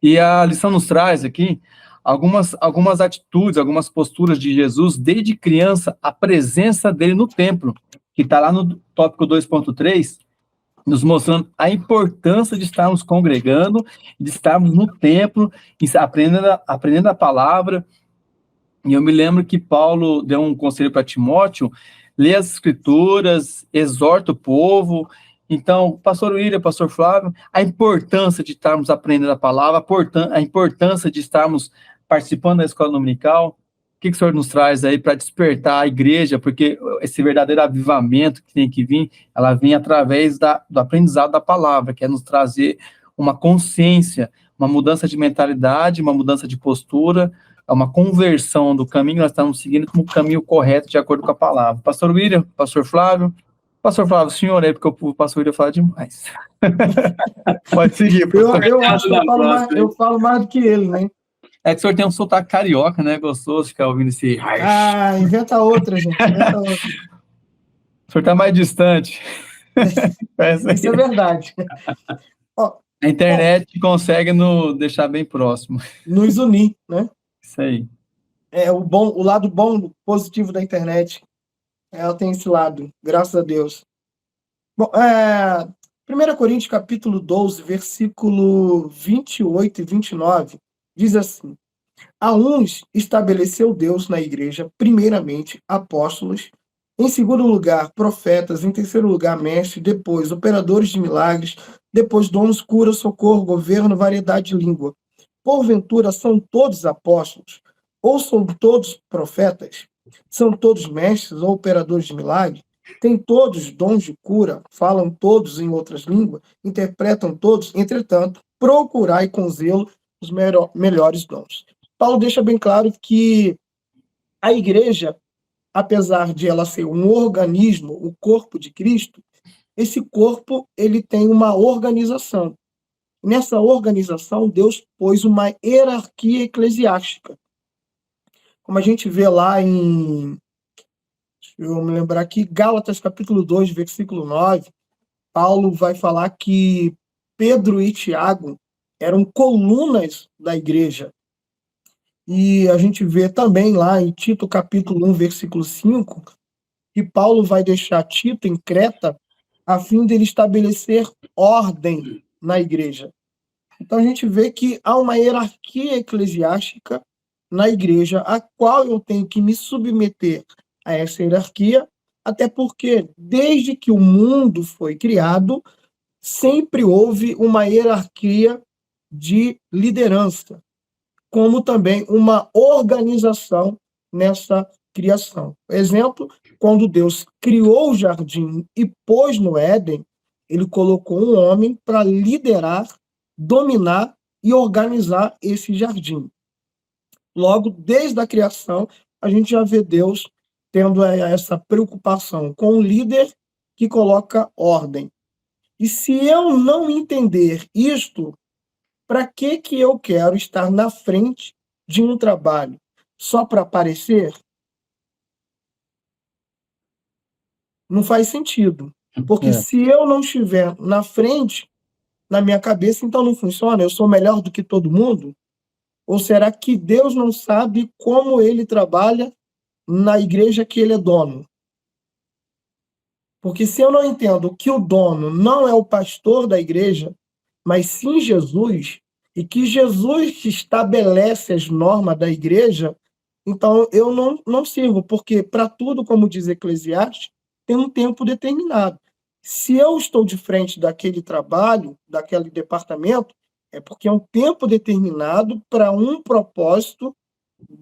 A: E a lição nos traz aqui algumas atitudes, algumas posturas de Jesus, desde criança, a presença dele no templo, que está lá no tópico 2.3, nos mostrando a importância de estarmos congregando, de estarmos no templo, aprendendo a palavra. E eu me lembro que Paulo deu um conselho para Timóteo: lê as escrituras, exorta o povo, Então, pastor William, pastor Flávio, a importância de estarmos aprendendo a palavra, a importância de estarmos participando da escola dominical, o que o senhor nos traz aí para despertar a igreja, porque esse verdadeiro avivamento que tem que vir, ela vem através do aprendizado da palavra, que é nos trazer uma consciência, uma mudança de mentalidade, uma mudança de postura, uma conversão do caminho que nós estamos seguindo como o caminho correto, de acordo com a palavra. Pastor William, pastor Flávio, o senhor aí, porque o pastor William fala demais. Pode seguir.
C: Eu acho que eu falo mais do que ele, né?
A: É que o senhor tem um sotaque carioca, né? Gostoso ficar ouvindo esse...
C: Ah, inventa outra, gente. Inventa outra.
A: O senhor está mais distante.
C: Isso é verdade.
A: A internet consegue nos deixar bem próximo.
C: Nos unir, né?
A: Isso aí.
C: O lado bom, positivo da internet. Ela tem esse lado, graças a Deus. Bom, 1 Coríntios, capítulo 12, versículo 28 e 29, diz assim: a uns estabeleceu Deus na igreja, primeiramente, apóstolos, em segundo lugar, profetas, em terceiro lugar, mestres, depois, operadores de milagres, depois, dons, cura, socorro, governo, variedade de língua. Porventura, são todos apóstolos? Ou são todos profetas? São todos mestres ou operadores de milagres? Têm todos dons de cura? Falam todos em outras línguas? Interpretam todos? Entretanto, procurai com zelo os melhores dons. Paulo deixa bem claro que a igreja, apesar de ela ser um organismo, o corpo de Cristo, esse corpo ele tem uma organização. Nessa organização, Deus pôs uma hierarquia eclesiástica. Como a gente vê lá em, deixa eu me lembrar aqui, Gálatas capítulo 2, versículo 9, Paulo vai falar que Pedro e Tiago eram colunas da igreja. E a gente vê também lá em Tito capítulo 1, versículo 5, que Paulo vai deixar Tito em Creta a fim de ele estabelecer ordem na igreja. Então a gente vê que há uma hierarquia eclesiástica na igreja, a qual eu tenho que me submeter a essa hierarquia, até porque desde que o mundo foi criado, sempre houve uma hierarquia de liderança, como também uma organização nessa criação. Exemplo, quando Deus criou o jardim e pôs no Éden, ele colocou um homem para liderar, dominar e organizar esse jardim. Logo, desde a criação, a gente já vê Deus tendo essa preocupação com o líder que coloca ordem. E se eu não entender isto, para que eu quero estar na frente de um trabalho? Só para aparecer? Não faz sentido. Porque se eu não estiver na frente, na minha cabeça, então não funciona? Eu sou melhor do que todo mundo? Ou será que Deus não sabe como ele trabalha na igreja que ele é dono? Porque se eu não entendo que o dono não é o pastor da igreja, mas sim Jesus, e que Jesus estabelece as normas da igreja, então eu não sirvo, porque para tudo, como diz Eclesiastes, tem um tempo determinado. Se eu estou de frente daquele trabalho, daquele departamento, é porque é um tempo determinado para um propósito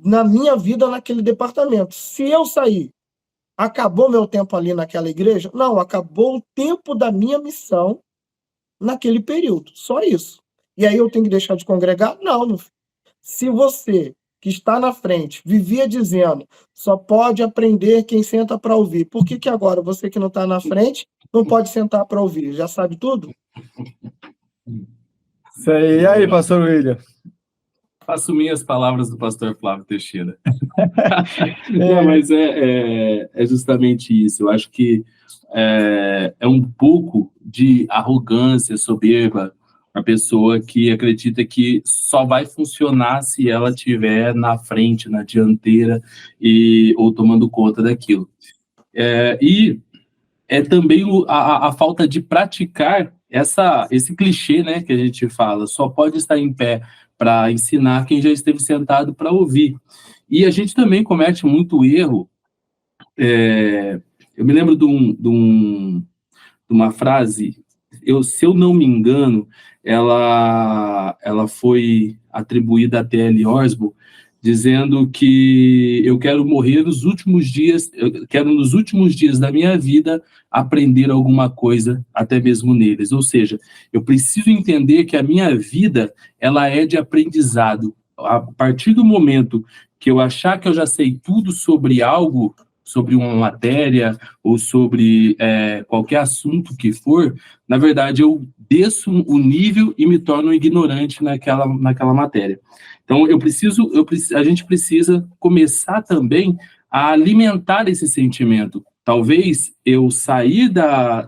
C: na minha vida naquele departamento. Se eu sair, acabou meu tempo ali naquela igreja? Não, acabou o tempo da minha missão naquele período, só isso. E aí eu tenho que deixar de congregar? Não, meu filho. Se você que está na frente vivia dizendo só pode aprender quem senta para ouvir, por que agora você que não está na frente não pode sentar para ouvir? Já sabe tudo?
A: Isso aí. E aí, pastor William?
B: Faço minhas palavras do pastor Flávio Teixeira. Não, mas é justamente isso. Eu acho que é um pouco de arrogância, soberba, a pessoa que acredita que só vai funcionar se ela estiver na frente, na dianteira, ou tomando conta daquilo. E é também a falta de praticar esse clichê, né, que a gente fala, só pode estar em pé para ensinar quem já esteve sentado para ouvir. E a gente também comete muito erro. Eu me lembro de uma frase, se eu não me engano, ela foi atribuída a T.L. Osborne, dizendo que eu quero morrer nos últimos dias, eu quero nos últimos dias da minha vida aprender alguma coisa, até mesmo neles. Ou seja, eu preciso entender que a minha vida, ela é de aprendizado. A partir do momento que eu achar que eu já sei tudo sobre algo, sobre uma matéria ou sobre qualquer assunto que for, na verdade eu desço o nível e me torno ignorante naquela matéria. Então a gente precisa começar também a alimentar esse sentimento. Talvez eu sair da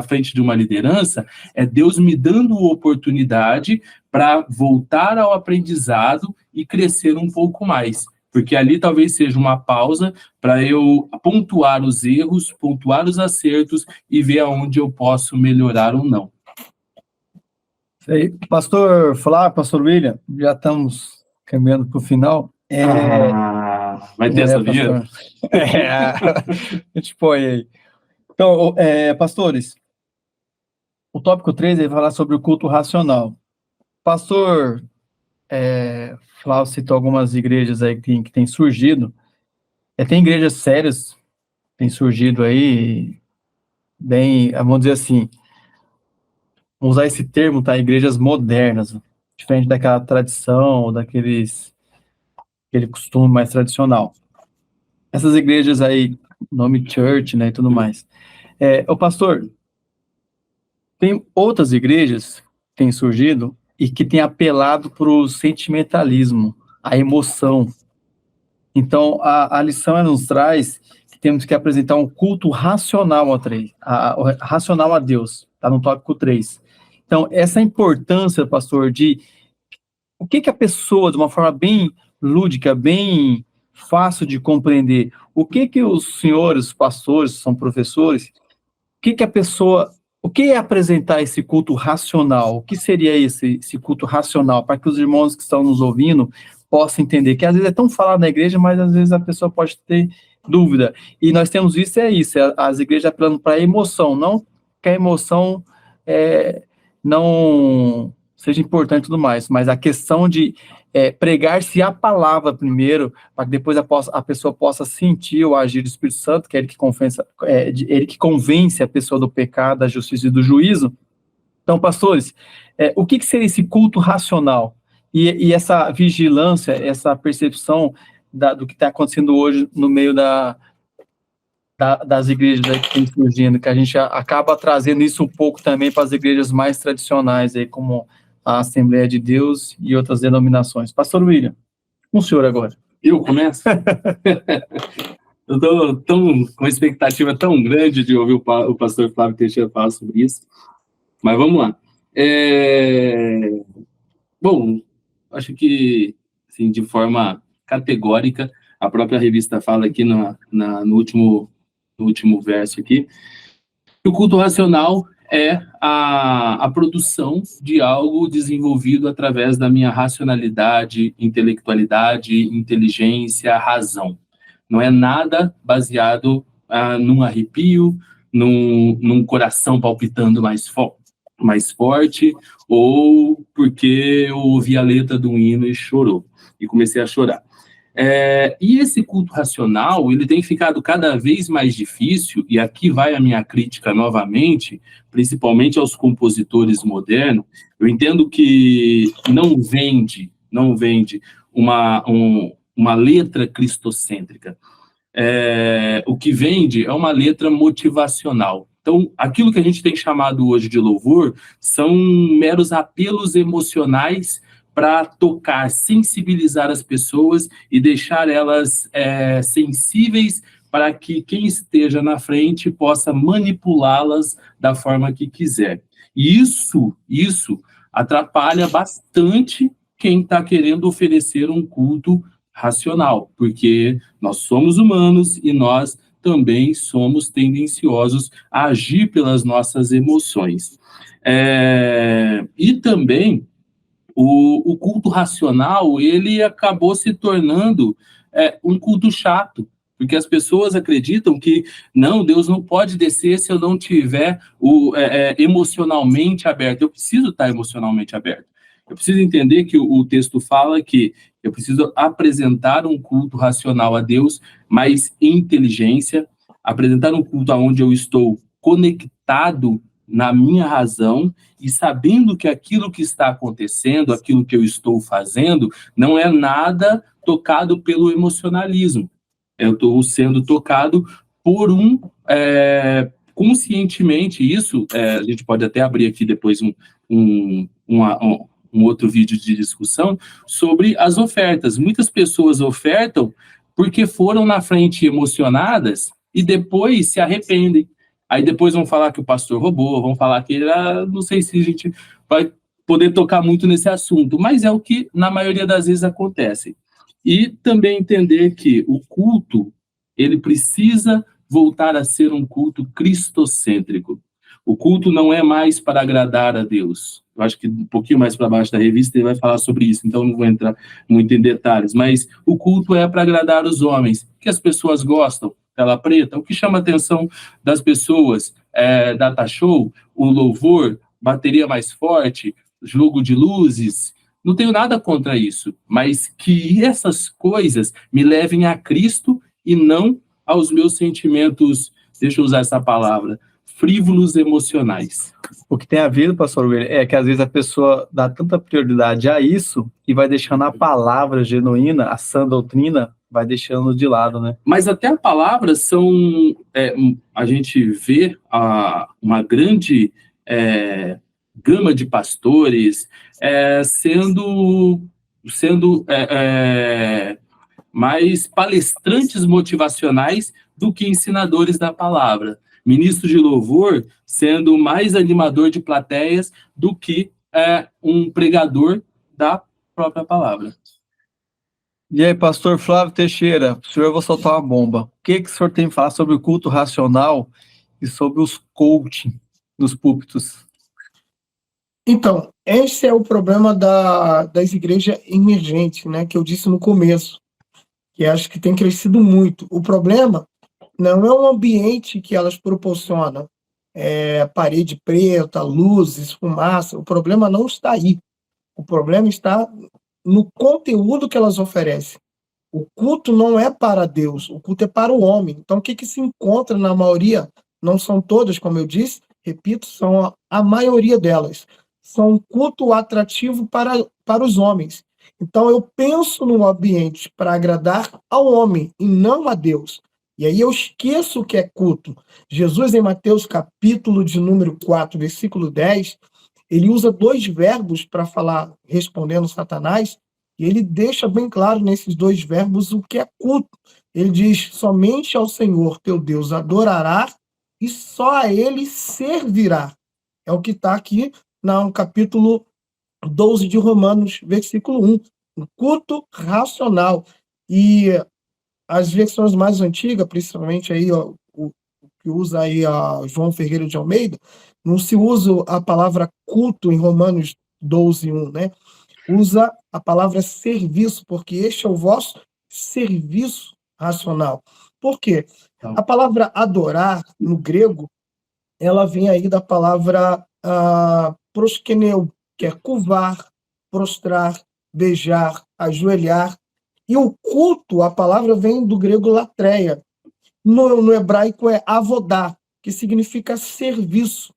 B: frente de uma liderança é Deus me dando oportunidade para voltar ao aprendizado e crescer um pouco mais. Porque ali talvez seja uma pausa para eu pontuar os erros, pontuar os acertos e ver aonde eu posso melhorar ou não.
A: Pastor Flávio, pastor William, já estamos caminhando para o final.
B: Vai ter essa vinheta?
A: A gente põe aí. Então, pastores, o tópico 3 vai falar sobre o culto racional. Pastor Flávio citou algumas igrejas aí que tem surgido. Tem igrejas sérias que têm surgido aí, bem, vamos dizer assim, vamos usar esse termo, tá? Igrejas modernas, diferente daquela tradição, aquele costume mais tradicional. Essas igrejas aí, nome church, né, e tudo mais. O pastor, tem outras igrejas que têm surgido e que têm apelado para o sentimentalismo, a emoção. Então, a lição nos traz que temos que apresentar um culto racional racional a Deus, está no tópico 3. Então, essa importância, pastor, de o que a pessoa, de uma forma bem lúdica, bem fácil de compreender, o que os senhores, os pastores, são professores, o que é apresentar esse culto racional? O que seria esse culto racional? Para que os irmãos que estão nos ouvindo possam entender, que às vezes é tão falado na igreja, mas às vezes a pessoa pode ter dúvida. E nós temos visto as igrejas apelando para a emoção, não que a emoção não seja importante e tudo mais, mas a questão de pregar-se a palavra primeiro, para que depois a pessoa possa sentir o agir do Espírito Santo, que é ele que convence a pessoa do pecado, da justiça e do juízo. Então, pastores, o que seria esse culto racional? E essa vigilância, essa percepção do que está acontecendo hoje no meio das igrejas aí que estão surgindo, que a gente acaba trazendo isso um pouco também para as igrejas mais tradicionais, aí, como a Assembleia de Deus e outras denominações. Pastor William, com o senhor agora.
B: Eu começo? Eu estou com uma expectativa tão grande de ouvir o pastor Flávio Teixeira falar sobre isso, mas vamos lá. Bom, acho que, assim, de forma categórica, a própria revista fala aqui no último verso aqui, que o culto racional é a produção de algo desenvolvido através da minha racionalidade, intelectualidade, inteligência, razão. Não é nada baseado num arrepio, num coração palpitando mais forte, ou porque eu ouvi a letra do hino e comecei a chorar. E esse culto racional, ele tem ficado cada vez mais difícil, e aqui vai a minha crítica novamente, principalmente aos compositores modernos. Eu entendo que não vende uma letra cristocêntrica. O que vende é uma letra motivacional. Então, aquilo que a gente tem chamado hoje de louvor são meros apelos emocionais para tocar, sensibilizar as pessoas e deixar elas sensíveis para que quem esteja na frente possa manipulá-las da forma que quiser. E isso atrapalha bastante quem está querendo oferecer um culto racional, porque nós somos humanos e nós também somos tendenciosos a agir pelas nossas emoções. E também o culto racional, ele acabou se tornando um culto chato, porque as pessoas acreditam que, não, Deus não pode descer se eu não tiver emocionalmente aberto. Eu preciso estar emocionalmente aberto. Eu preciso entender que o texto fala que eu preciso apresentar um culto racional a Deus, mas inteligência, apresentar um culto onde eu estou conectado na minha razão e sabendo que aquilo que está acontecendo, aquilo que eu estou fazendo, não é nada tocado pelo emocionalismo. Eu estou sendo tocado por conscientemente, isso, a gente pode até abrir aqui depois um outro vídeo de discussão sobre as ofertas. Muitas pessoas ofertam porque foram na frente emocionadas e depois se arrependem. Aí depois vão falar que o pastor roubou, vão falar que não sei se a gente vai poder tocar muito nesse assunto, mas é o que na maioria das vezes acontece. E também entender que o culto, ele precisa voltar a ser um culto cristocêntrico. O culto não é mais para agradar a Deus. Eu acho que um pouquinho mais para baixo da revista ele vai falar sobre isso, então não vou entrar muito em detalhes, mas o culto é para agradar os homens, que as pessoas gostam, tela preta, o que chama a atenção das pessoas, data show, o louvor, bateria mais forte, jogo de luzes, não tenho nada contra isso, mas que essas coisas me levem a Cristo e não aos meus sentimentos, deixa eu usar essa palavra, frívolos emocionais.
A: O que tem a ver, pastor William, é que às vezes a pessoa dá tanta prioridade a isso e vai deixando a palavra genuína, a sã doutrina, vai deixando de lado, né?
B: Mas até a palavra a gente vê uma grande gama de pastores sendo mais palestrantes motivacionais do que ensinadores da palavra. Ministro de louvor sendo mais animador de plateias do que um pregador da própria palavra.
A: E aí, pastor Flávio Teixeira, o senhor, eu vou soltar uma bomba. O que o senhor tem a falar sobre o culto racional e sobre os coaching nos púlpitos?
C: Então, esse é o problema das igrejas emergentes, né, que eu disse no começo, que acho que tem crescido muito. O problema não é o ambiente que elas proporcionam, parede preta, luzes, fumaça. O problema não está aí. O problema está no conteúdo que elas oferecem. O culto não é para Deus, o culto é para o homem. Então, o que se encontra na maioria, não são todas, como eu disse, repito, são a maioria delas, são um culto atrativo para os homens. Então, eu penso no ambiente para agradar ao homem e não a Deus. E aí eu esqueço o que é culto. Jesus, em Mateus, capítulo de número 4, versículo 10, ele usa 2 verbos para falar, respondendo Satanás, e ele deixa bem claro nesses 2 verbos o que é culto. Ele diz, somente ao Senhor teu Deus adorará e só a ele servirá. É o que está aqui no capítulo 12 de Romanos, versículo 1. Um culto racional. E as versões mais antigas, principalmente aí, o que usa aí a João Ferreira de Almeida, não se usa a palavra culto em Romanos 12, 1, né? Usa a palavra serviço, porque este é o vosso serviço racional. Por quê? A palavra adorar, no grego, ela vem aí da palavra proskeneu, que é curvar, prostrar, beijar, ajoelhar. E o culto, a palavra vem do grego latreia. No hebraico é avodá, que significa serviço.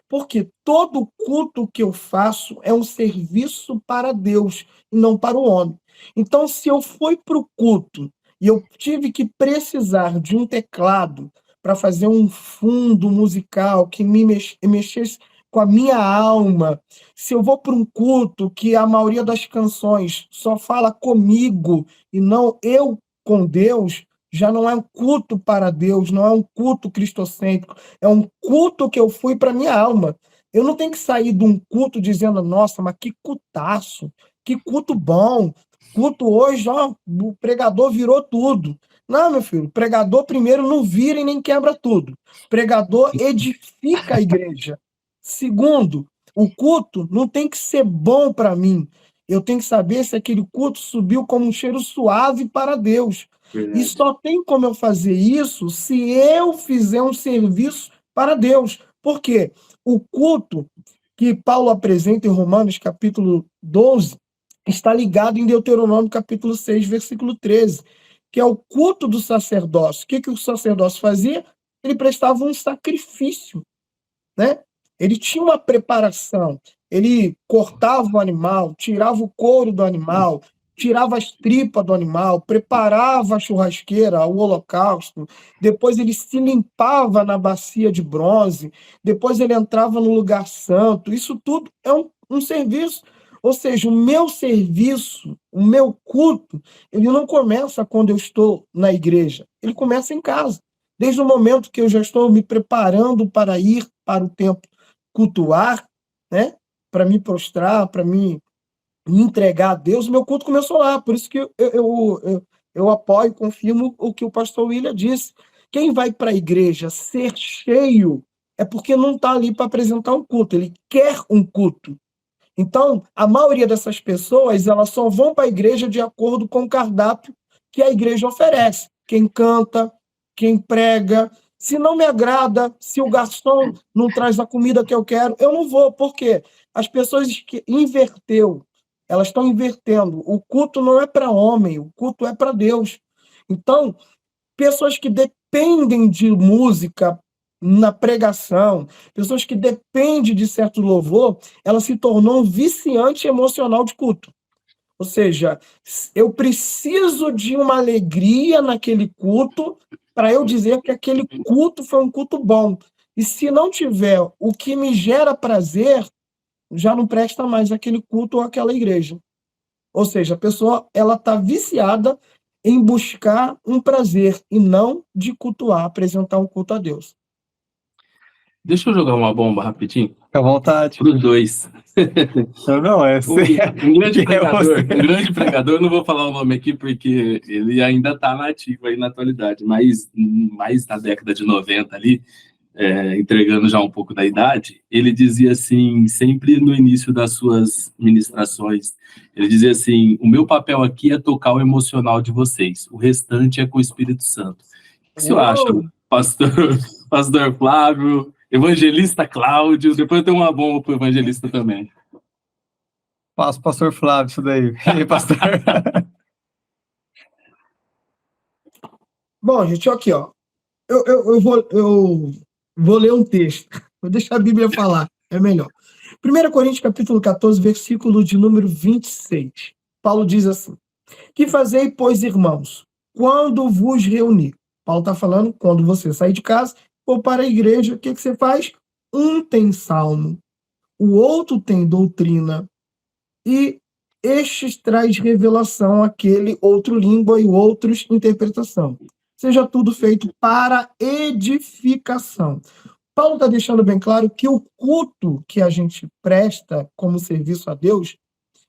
C: Porque todo culto que eu faço é um serviço para Deus e não para o homem. Então, se eu fui para o culto e eu tive que precisar de um teclado para fazer um fundo musical que me mexesse com a minha alma, se eu vou para um culto que a maioria das canções só fala comigo e não eu com Deus, já não é um culto para Deus, não é um culto cristocêntrico, é um culto que eu fui para minha alma. Eu não tenho que sair de um culto dizendo, nossa, mas que cultaço, que culto bom, culto hoje, ó, o pregador virou tudo. Não, meu filho, o pregador primeiro não vira e nem quebra tudo. O pregador edifica a igreja. Segundo, o culto não tem que ser bom para mim. eu tenho que saber se aquele culto subiu como um cheiro suave para Deus.
B: Verdade.
C: E só tem como eu fazer isso se eu fizer um serviço para Deus. Por quê? O culto que Paulo apresenta em Romanos, capítulo 12, está ligado em Deuteronômio, capítulo 6, versículo 13, que é o culto do sacerdócio. O que o sacerdócio fazia? Ele prestava um sacrifício, né? Ele tinha uma preparação, ele cortava o animal, tirava o couro do animal, tirava as tripas do animal, preparava a churrasqueira, o holocausto, depois ele se limpava na bacia de bronze, depois ele entrava no lugar santo. Isso tudo é um serviço. Ou seja, o meu serviço, o meu culto, ele não começa quando eu estou na igreja, ele começa em casa. Desde o momento que eu já estou me preparando para ir para o templo cultuar, né? Para me prostrar, para me entregar a Deus, o meu culto começou lá. Por isso que eu apoio, confirmo o que o pastor William disse. Quem vai para a igreja ser cheio é porque não está ali para apresentar um culto, ele quer um culto. Então, a maioria dessas pessoas, elas só vão para a igreja de acordo com o cardápio que a igreja oferece. Quem canta, quem prega. Se não me agrada, se o garçom não traz a comida que eu quero, eu não vou. Por quê? As pessoas que inverteu, elas estão invertendo. O culto não é para homem, o culto é para Deus. Então, pessoas que dependem de música na pregação, pessoas que dependem de certo louvor, ela se tornou um viciante emocional de culto. Ou seja, eu preciso de uma alegria naquele culto para eu dizer que aquele culto foi um culto bom. E se não tiver o que me gera prazer, já não presta mais aquele culto ou aquela igreja. Ou seja, a pessoa ela está viciada em buscar um prazer e não de cultuar, apresentar um culto a Deus.
B: Deixa eu jogar uma bomba rapidinho.
A: Fica à vontade.
B: Para os dois.
A: Não, é
B: Um grande pregador, não vou falar o nome aqui porque ele ainda está nativo aí na atualidade, mas mais na década de 90 ali, entregando já um pouco da idade, ele dizia assim, sempre no início das suas ministrações, ele dizia assim, o meu papel aqui é tocar o emocional de vocês, o restante é com o Espírito Santo. O que você acha, pastor Flávio, evangelista Cláudio? Depois eu tenho uma bomba para o evangelista também.
A: Passa o pastor Flávio, isso daí. E aí, pastor?
C: Bom, gente, aqui, ó. Eu vou ler um texto. Vou deixar a Bíblia falar, é melhor. 1 Coríntios, capítulo 14, versículo de número 26. Paulo diz assim, que fazei, pois, irmãos, quando vos reunir. Paulo está falando, quando você sair de casa ou para a igreja, o que você faz? Um tem salmo, o outro tem doutrina, e estes traz revelação, aquele outro língua e outros interpretação. Seja tudo feito para edificação. Paulo está deixando bem claro que o culto que a gente presta como serviço a Deus,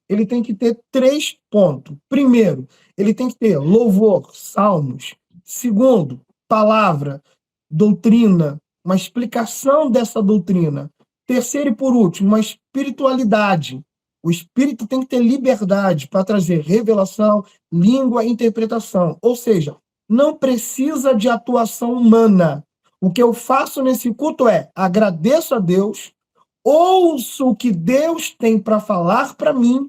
C: ele tem que ter 3 pontos. Primeiro, ele tem que ter louvor, salmos. Segundo, palavra, doutrina, uma explicação dessa doutrina. Terceiro e por último, uma espiritualidade. O espírito tem que ter liberdade para trazer revelação, língua e interpretação. Ou seja, não precisa de atuação humana. O que eu faço nesse culto é agradeço a Deus, ouço o que Deus tem para falar para mim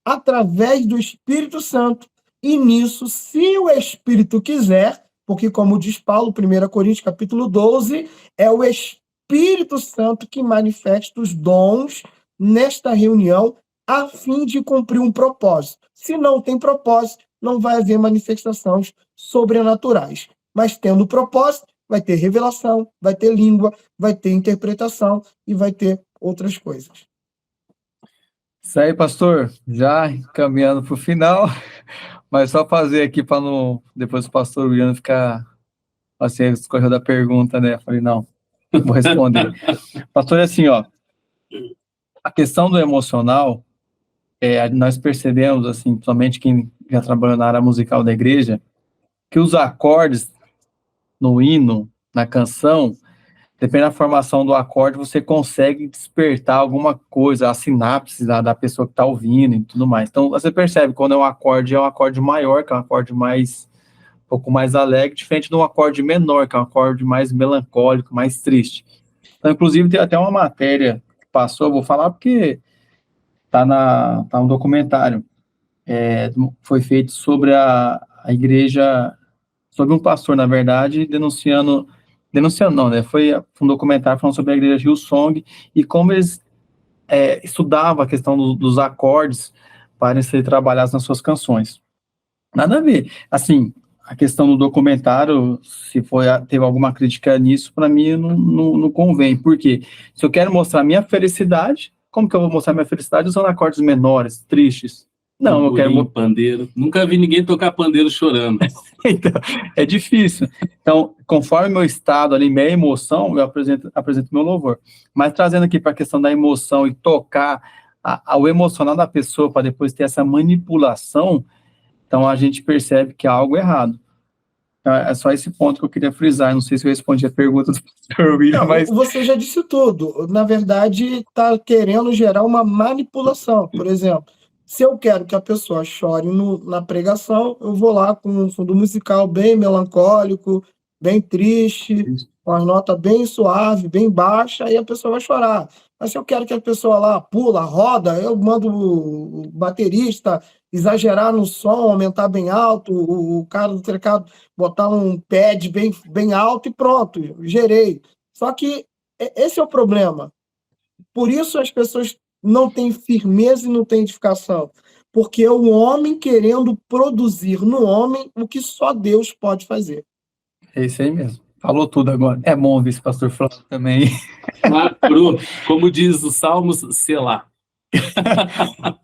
C: através do Espírito Santo, e nisso, se o Espírito quiser, porque como diz Paulo, 1 Coríntios capítulo 12, é o Espírito Santo que manifesta os dons nesta reunião a fim de cumprir um propósito. Se não tem propósito, não vai haver manifestações sobrenaturais. Mas tendo propósito, vai ter revelação, vai ter língua, vai ter interpretação e vai ter outras coisas.
A: Isso aí, pastor. Já caminhando para o final, mas só fazer aqui para não depois o pastor William ficar assim, ele escorreu da pergunta, né? Falei, não, vou responder. Pastor, é assim, ó, a questão do emocional, nós percebemos, assim, somente quem já trabalhou na área musical da igreja, que os acordes no hino, na canção, depende da formação do acorde, você consegue despertar alguma coisa, a sinapse da pessoa que está ouvindo e tudo mais. Então, você percebe quando é um acorde maior, que é um acorde um pouco mais alegre, diferente de um acorde menor, que é um acorde mais melancólico, mais triste. Então, inclusive, tem até uma matéria que passou, eu vou falar porque tá no documentário, foi feito sobre a igreja, sobre um pastor, na verdade, denunciando não, né? Foi um documentário falando sobre a igreja Hillsong e como eles estudavam a questão dos acordes para serem trabalhados nas suas canções. Nada a ver. Assim, a questão do documentário, se teve alguma crítica nisso, para mim não convém. Por quê? Se eu quero mostrar minha felicidade, como que eu vou mostrar minha felicidade usando acordes menores, tristes? Não, eu quero...
B: pandeiro. Nunca vi ninguém tocar pandeiro chorando.
A: Então, é difícil. Então, conforme meu estado ali, minha emoção, eu apresento meu louvor. Mas trazendo aqui para a questão da emoção e tocar o emocional da pessoa para depois ter essa manipulação, então a gente percebe que há algo errado. Então, é só esse ponto que eu queria frisar. Não sei se eu respondi a pergunta do Dr. William, mas...
C: Você já disse tudo. Na verdade, está querendo gerar uma manipulação. Por exemplo, se eu quero que a pessoa chore na pregação, eu vou lá com um fundo musical bem melancólico, bem triste, com as notas bem suave, bem baixa, aí a pessoa vai chorar. Mas se eu quero que a pessoa lá pula, roda, eu mando o baterista exagerar no som, aumentar bem alto, o cara do teclado botar um pad bem alto e pronto, gerei. Só que esse é o problema. Por isso as pessoas não têm firmeza e não têm edificação. Porque é o homem querendo produzir no homem o que só Deus pode fazer.
A: É isso aí mesmo. Falou tudo agora. É bom ouvir esse pastor Flávio também.
B: Como diz os Salmos, sei lá.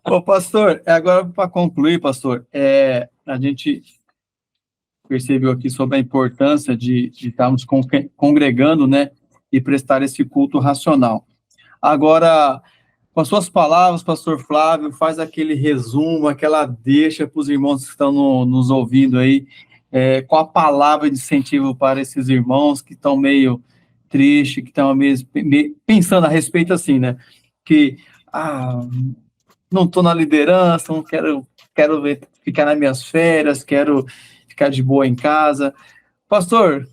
A: Ô, pastor, agora para concluir, pastor, a gente percebeu aqui sobre a importância de estarmos congregando, né, e prestar esse culto racional. Agora, com as suas palavras, pastor Flávio, faz aquele resumo, aquela deixa para os irmãos que estão nos ouvindo aí, com a palavra de incentivo para esses irmãos que estão meio tristes, que estão meio pensando a respeito assim, né, que, não estou na liderança, não quero ficar nas minhas férias, quero ficar de boa em casa. Pastor,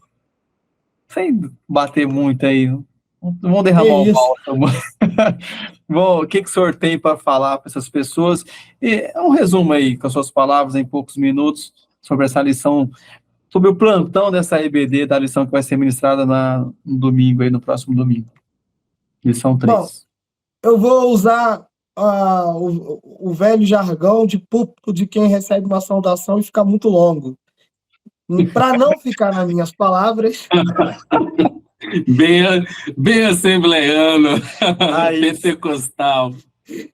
A: sem bater muito aí, não vamos derramar o bálsamo. Bom, o que o senhor tem para falar para essas pessoas? E um resumo aí, com as suas palavras, em poucos minutos, sobre essa lição, sobre o plantão dessa EBD, da lição que vai ser ministrada no domingo, aí, no próximo domingo. Lição 3.
C: Bom, eu vou usar o velho jargão de púlpito de quem recebe uma saudação e fica muito longo. Para não ficar nas minhas palavras...
B: Bem assembleiano, pentecostal.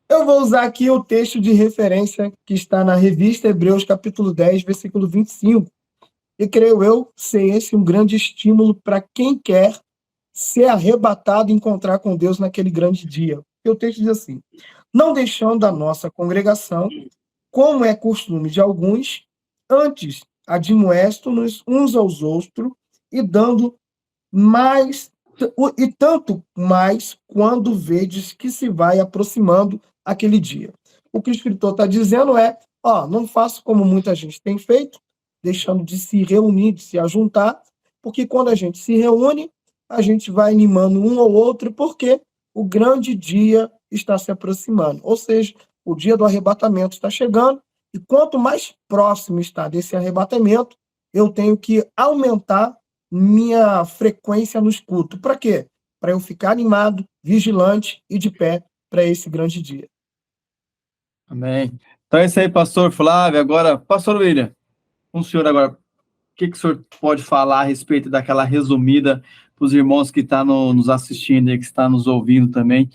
C: Eu vou usar aqui o texto de referência que está na revista Hebreus, capítulo 10, versículo 25. E creio eu ser esse um grande estímulo para quem quer ser arrebatado e encontrar com Deus naquele grande dia. E o texto diz assim: não deixando a nossa congregação, como é costume de alguns, antes admoesto-nos uns aos outros e dando mais, e tanto mais quando vedes que se vai aproximando aquele dia. O que o escritor está dizendo não faça como muita gente tem feito, deixando de se reunir, de se ajuntar, porque quando a gente se reúne, a gente vai animando um ou outro, porque o grande dia está se aproximando. Ou seja, o dia do arrebatamento está chegando, e quanto mais próximo está desse arrebatamento, eu tenho que aumentar minha frequência no escuto. Para quê? Para eu ficar animado, vigilante e de pé para esse grande dia.
A: Amém. Então é isso aí, pastor Flávio. Agora, pastor William, com o senhor agora, o que o senhor pode falar a respeito daquela resumida para os irmãos que estão nos assistindo e que estão nos ouvindo também,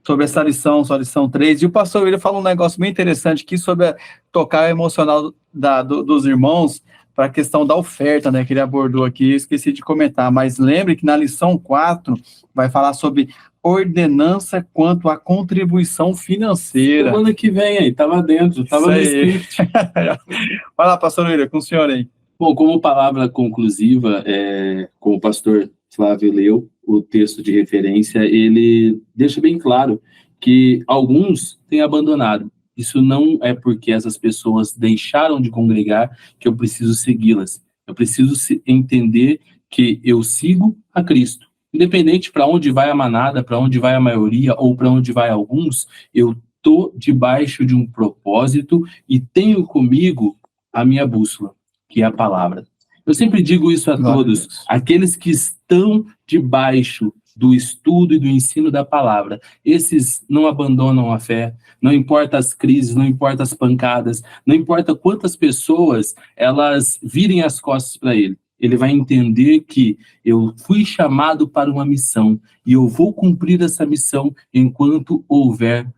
A: sobre essa lição, sua lição 3. E o pastor William falou um negócio bem interessante aqui sobre tocar o emocional dos irmãos, para a questão da oferta, né, que ele abordou aqui, esqueci de comentar, mas lembre que na lição 4 vai falar sobre ordenança quanto à contribuição financeira.
B: Semana que vem aí, estava dentro, estava no script.
A: Vai lá, pastor William, com o senhor aí.
B: Bom, como palavra conclusiva, como o pastor Flávio leu, o texto de referência, ele deixa bem claro que alguns têm abandonado. Isso não é porque essas pessoas deixaram de congregar que eu preciso segui-las. Eu preciso entender que eu sigo a Cristo. Independente para onde vai a manada, para onde vai a maioria ou para onde vai alguns, eu estou debaixo de um propósito e tenho comigo a minha bússola, que é a palavra. Eu sempre digo isso a todos, aqueles que estão debaixo do estudo e do ensino da palavra, esses não abandonam a fé, não importa as crises, não importa as pancadas, não importa quantas pessoas elas virem as costas para ele. Ele vai entender que eu fui chamado para uma missão e eu vou cumprir essa missão enquanto houver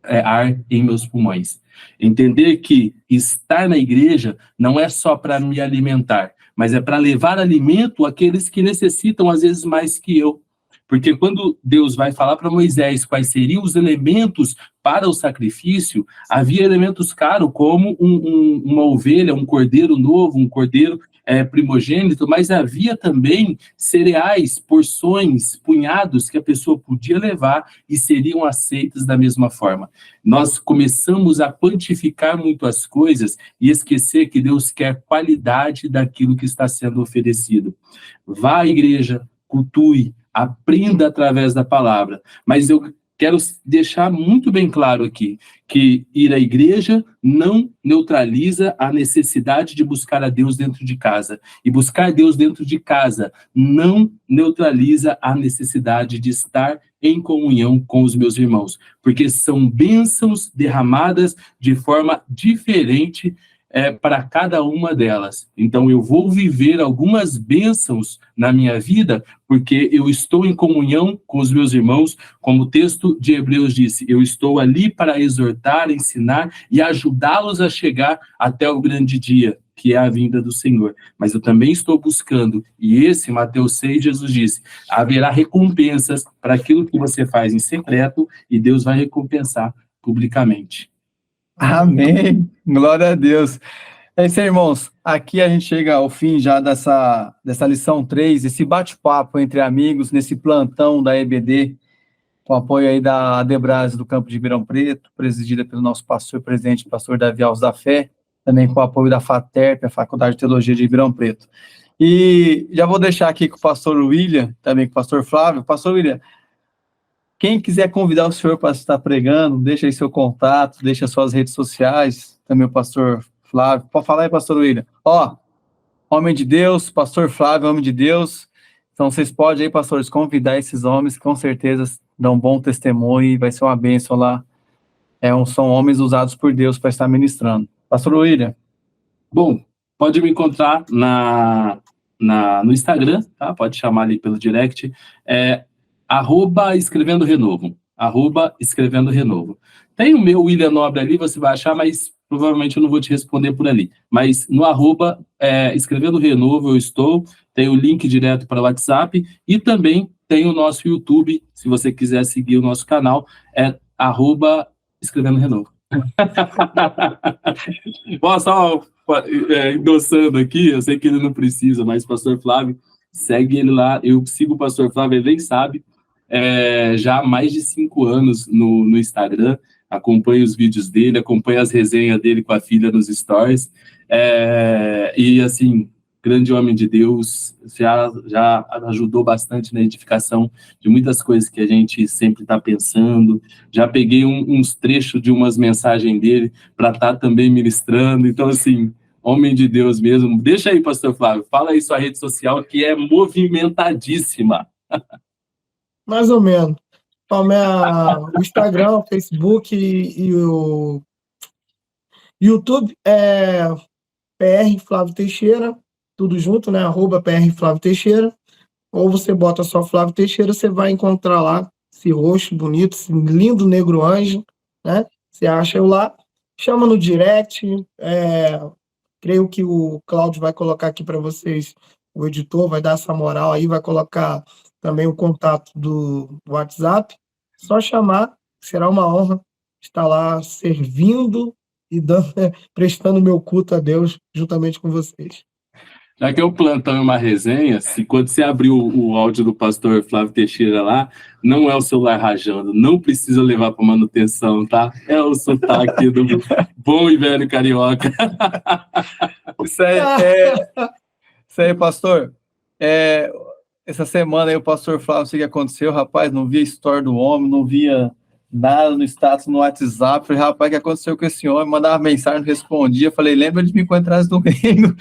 B: ar em meus pulmões. Entender que estar na igreja não é só para me alimentar, mas é para levar alimento àqueles que necessitam, às vezes, mais que eu. Porque quando Deus vai falar para Moisés quais seriam os elementos para o sacrifício, havia elementos caros, como uma ovelha, um cordeiro novo, um cordeiro primogênito, mas havia também cereais, porções, punhados que a pessoa podia levar e seriam aceitas da mesma forma. Nós começamos a quantificar muito as coisas e esquecer que Deus quer qualidade daquilo que está sendo oferecido. Vá à igreja, cultue, aprenda através da palavra, mas eu quero deixar muito bem claro aqui, que ir à igreja não neutraliza a necessidade de buscar a Deus dentro de casa. E buscar Deus dentro de casa não neutraliza a necessidade de estar em comunhão com os meus irmãos. Porque são bênçãos derramadas de forma diferente para cada uma delas. Então, eu vou viver algumas bênçãos na minha vida, porque eu estou em comunhão com os meus irmãos, como o texto de Hebreus disse, eu estou ali para exortar, ensinar e ajudá-los a chegar até o grande dia, que é a vinda do Senhor. Mas eu também estou buscando, e esse, Mateus 6, Jesus disse, haverá recompensas para aquilo que você faz em secreto, e Deus vai recompensar publicamente.
A: Amém. Glória a Deus. É isso aí, irmãos. Aqui a gente chega ao fim já dessa lição 3, esse bate-papo entre amigos, nesse plantão da EBD, com apoio aí da Adebras do Campo de Ribeirão Preto, presidida pelo nosso pastor presidente, pastor Davi Alves da Fé, também com o apoio da FATERP, a Faculdade de Teologia de Ribeirão Preto. E já vou deixar aqui com o pastor William, também com o pastor Flávio. Pastor William, quem quiser convidar o senhor para estar pregando, deixa aí seu contato, deixa suas redes sociais, também o pastor Flávio. Pode falar aí, pastor William. Homem de Deus, pastor Flávio, homem de Deus. Então, vocês podem aí, pastores, convidar esses homens, que com certeza dão um bom testemunho e vai ser uma bênção lá. São homens usados por Deus para estar ministrando. Pastor William.
B: Bom, pode me encontrar no Instagram, tá? Pode chamar ali pelo direct. @escrevendo renovo. @escrevendo renovo. Tem o meu William Nobre ali, você vai achar, mas provavelmente eu não vou te responder por ali. Mas no escrevendo renovo eu estou, tem o link direto para o WhatsApp e também tem o nosso YouTube, se você quiser seguir o nosso canal, escrevendo renovo. Bom, só endossando aqui, eu sei que ele não precisa, mas o pastor Flávio, segue ele lá, eu sigo o pastor Flávio, ele nem sabe, já há mais de 5 anos no Instagram, acompanho os vídeos dele, acompanho as resenhas dele com a filha nos stories, e assim, grande homem de Deus, já ajudou bastante na edificação de muitas coisas que a gente sempre está pensando, já peguei uns trechos de umas mensagens dele para estar também ministrando, então assim, homem de Deus mesmo. Deixa aí, pastor Flávio, fala aí sua rede social, que é movimentadíssima.
C: Mais ou menos. O Instagram, o Facebook e o YouTube é PR Flávio Teixeira, tudo junto, né? @PR Flávio Teixeira. Ou você bota só Flávio Teixeira, você vai encontrar lá esse rosto bonito, esse lindo negro anjo, né? Você acha eu lá, chama no direct. Creio que o Cláudio vai colocar aqui para vocês, o editor vai dar essa moral aí, vai colocar também o contato do WhatsApp. Só chamar, será uma honra estar lá servindo e prestando meu culto a Deus juntamente com vocês.
B: Já que é o plantão é uma resenha, se quando você abrir o áudio do pastor Flávio Teixeira lá, não é o celular rajando, não precisa levar para manutenção, tá? É o sotaque do bom e velho carioca.
A: Isso aí, pastor. Essa semana aí o pastor Flávio, não sei o que aconteceu, rapaz, não via história do homem, não via nada no status, no WhatsApp. Falei, rapaz, o que aconteceu com esse homem? Mandava mensagem, não respondia. Falei, lembra de me encontrar esse domingo?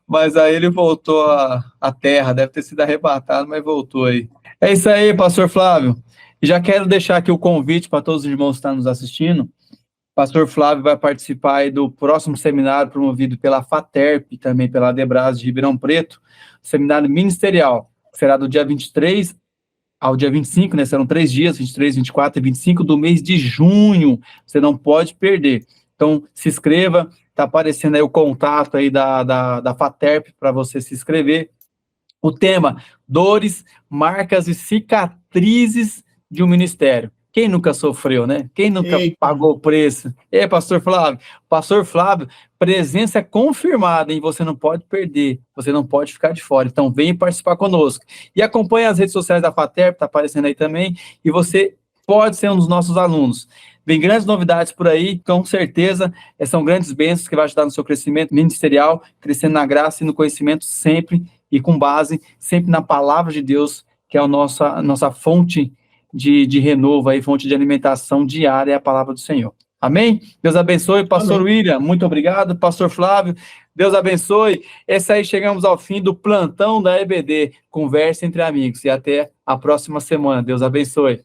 A: Mas aí ele voltou à terra, deve ter sido arrebatado, mas voltou aí. É isso aí, pastor Flávio. Já quero deixar aqui o convite para todos os irmãos que estão nos assistindo. Pastor Flávio vai participar aí do próximo seminário promovido pela FATERP, também pela Adebras de Ribeirão Preto, seminário ministerial, que será do dia 23 ao dia 25, né? Serão 3 dias, 23, 24 e 25 do mês de junho. Você não pode perder. Então, se inscreva, está aparecendo aí o contato aí da FATERP para você se inscrever. O tema, dores, marcas e cicatrizes de um ministério. Quem nunca sofreu, né? Quem nunca pagou o preço? Pastor Flávio. Pastor Flávio, presença confirmada, hein? Você não pode perder, você não pode ficar de fora. Então, vem participar conosco. E acompanhe as redes sociais da FATERP, está aparecendo aí também, e você pode ser um dos nossos alunos. Vem grandes novidades por aí, com certeza, são grandes bênçãos que vai ajudar no seu crescimento ministerial, crescendo na graça e no conhecimento sempre, e com base sempre na palavra de Deus, que é a nossa fonte de renovo, aí, fonte de alimentação diária, é a palavra do Senhor. Amém? Deus abençoe. Pastor William, muito obrigado. Pastor Flávio, Deus abençoe. Esse aí, chegamos ao fim do plantão da EBD, conversa entre amigos, e até a próxima semana. Deus abençoe.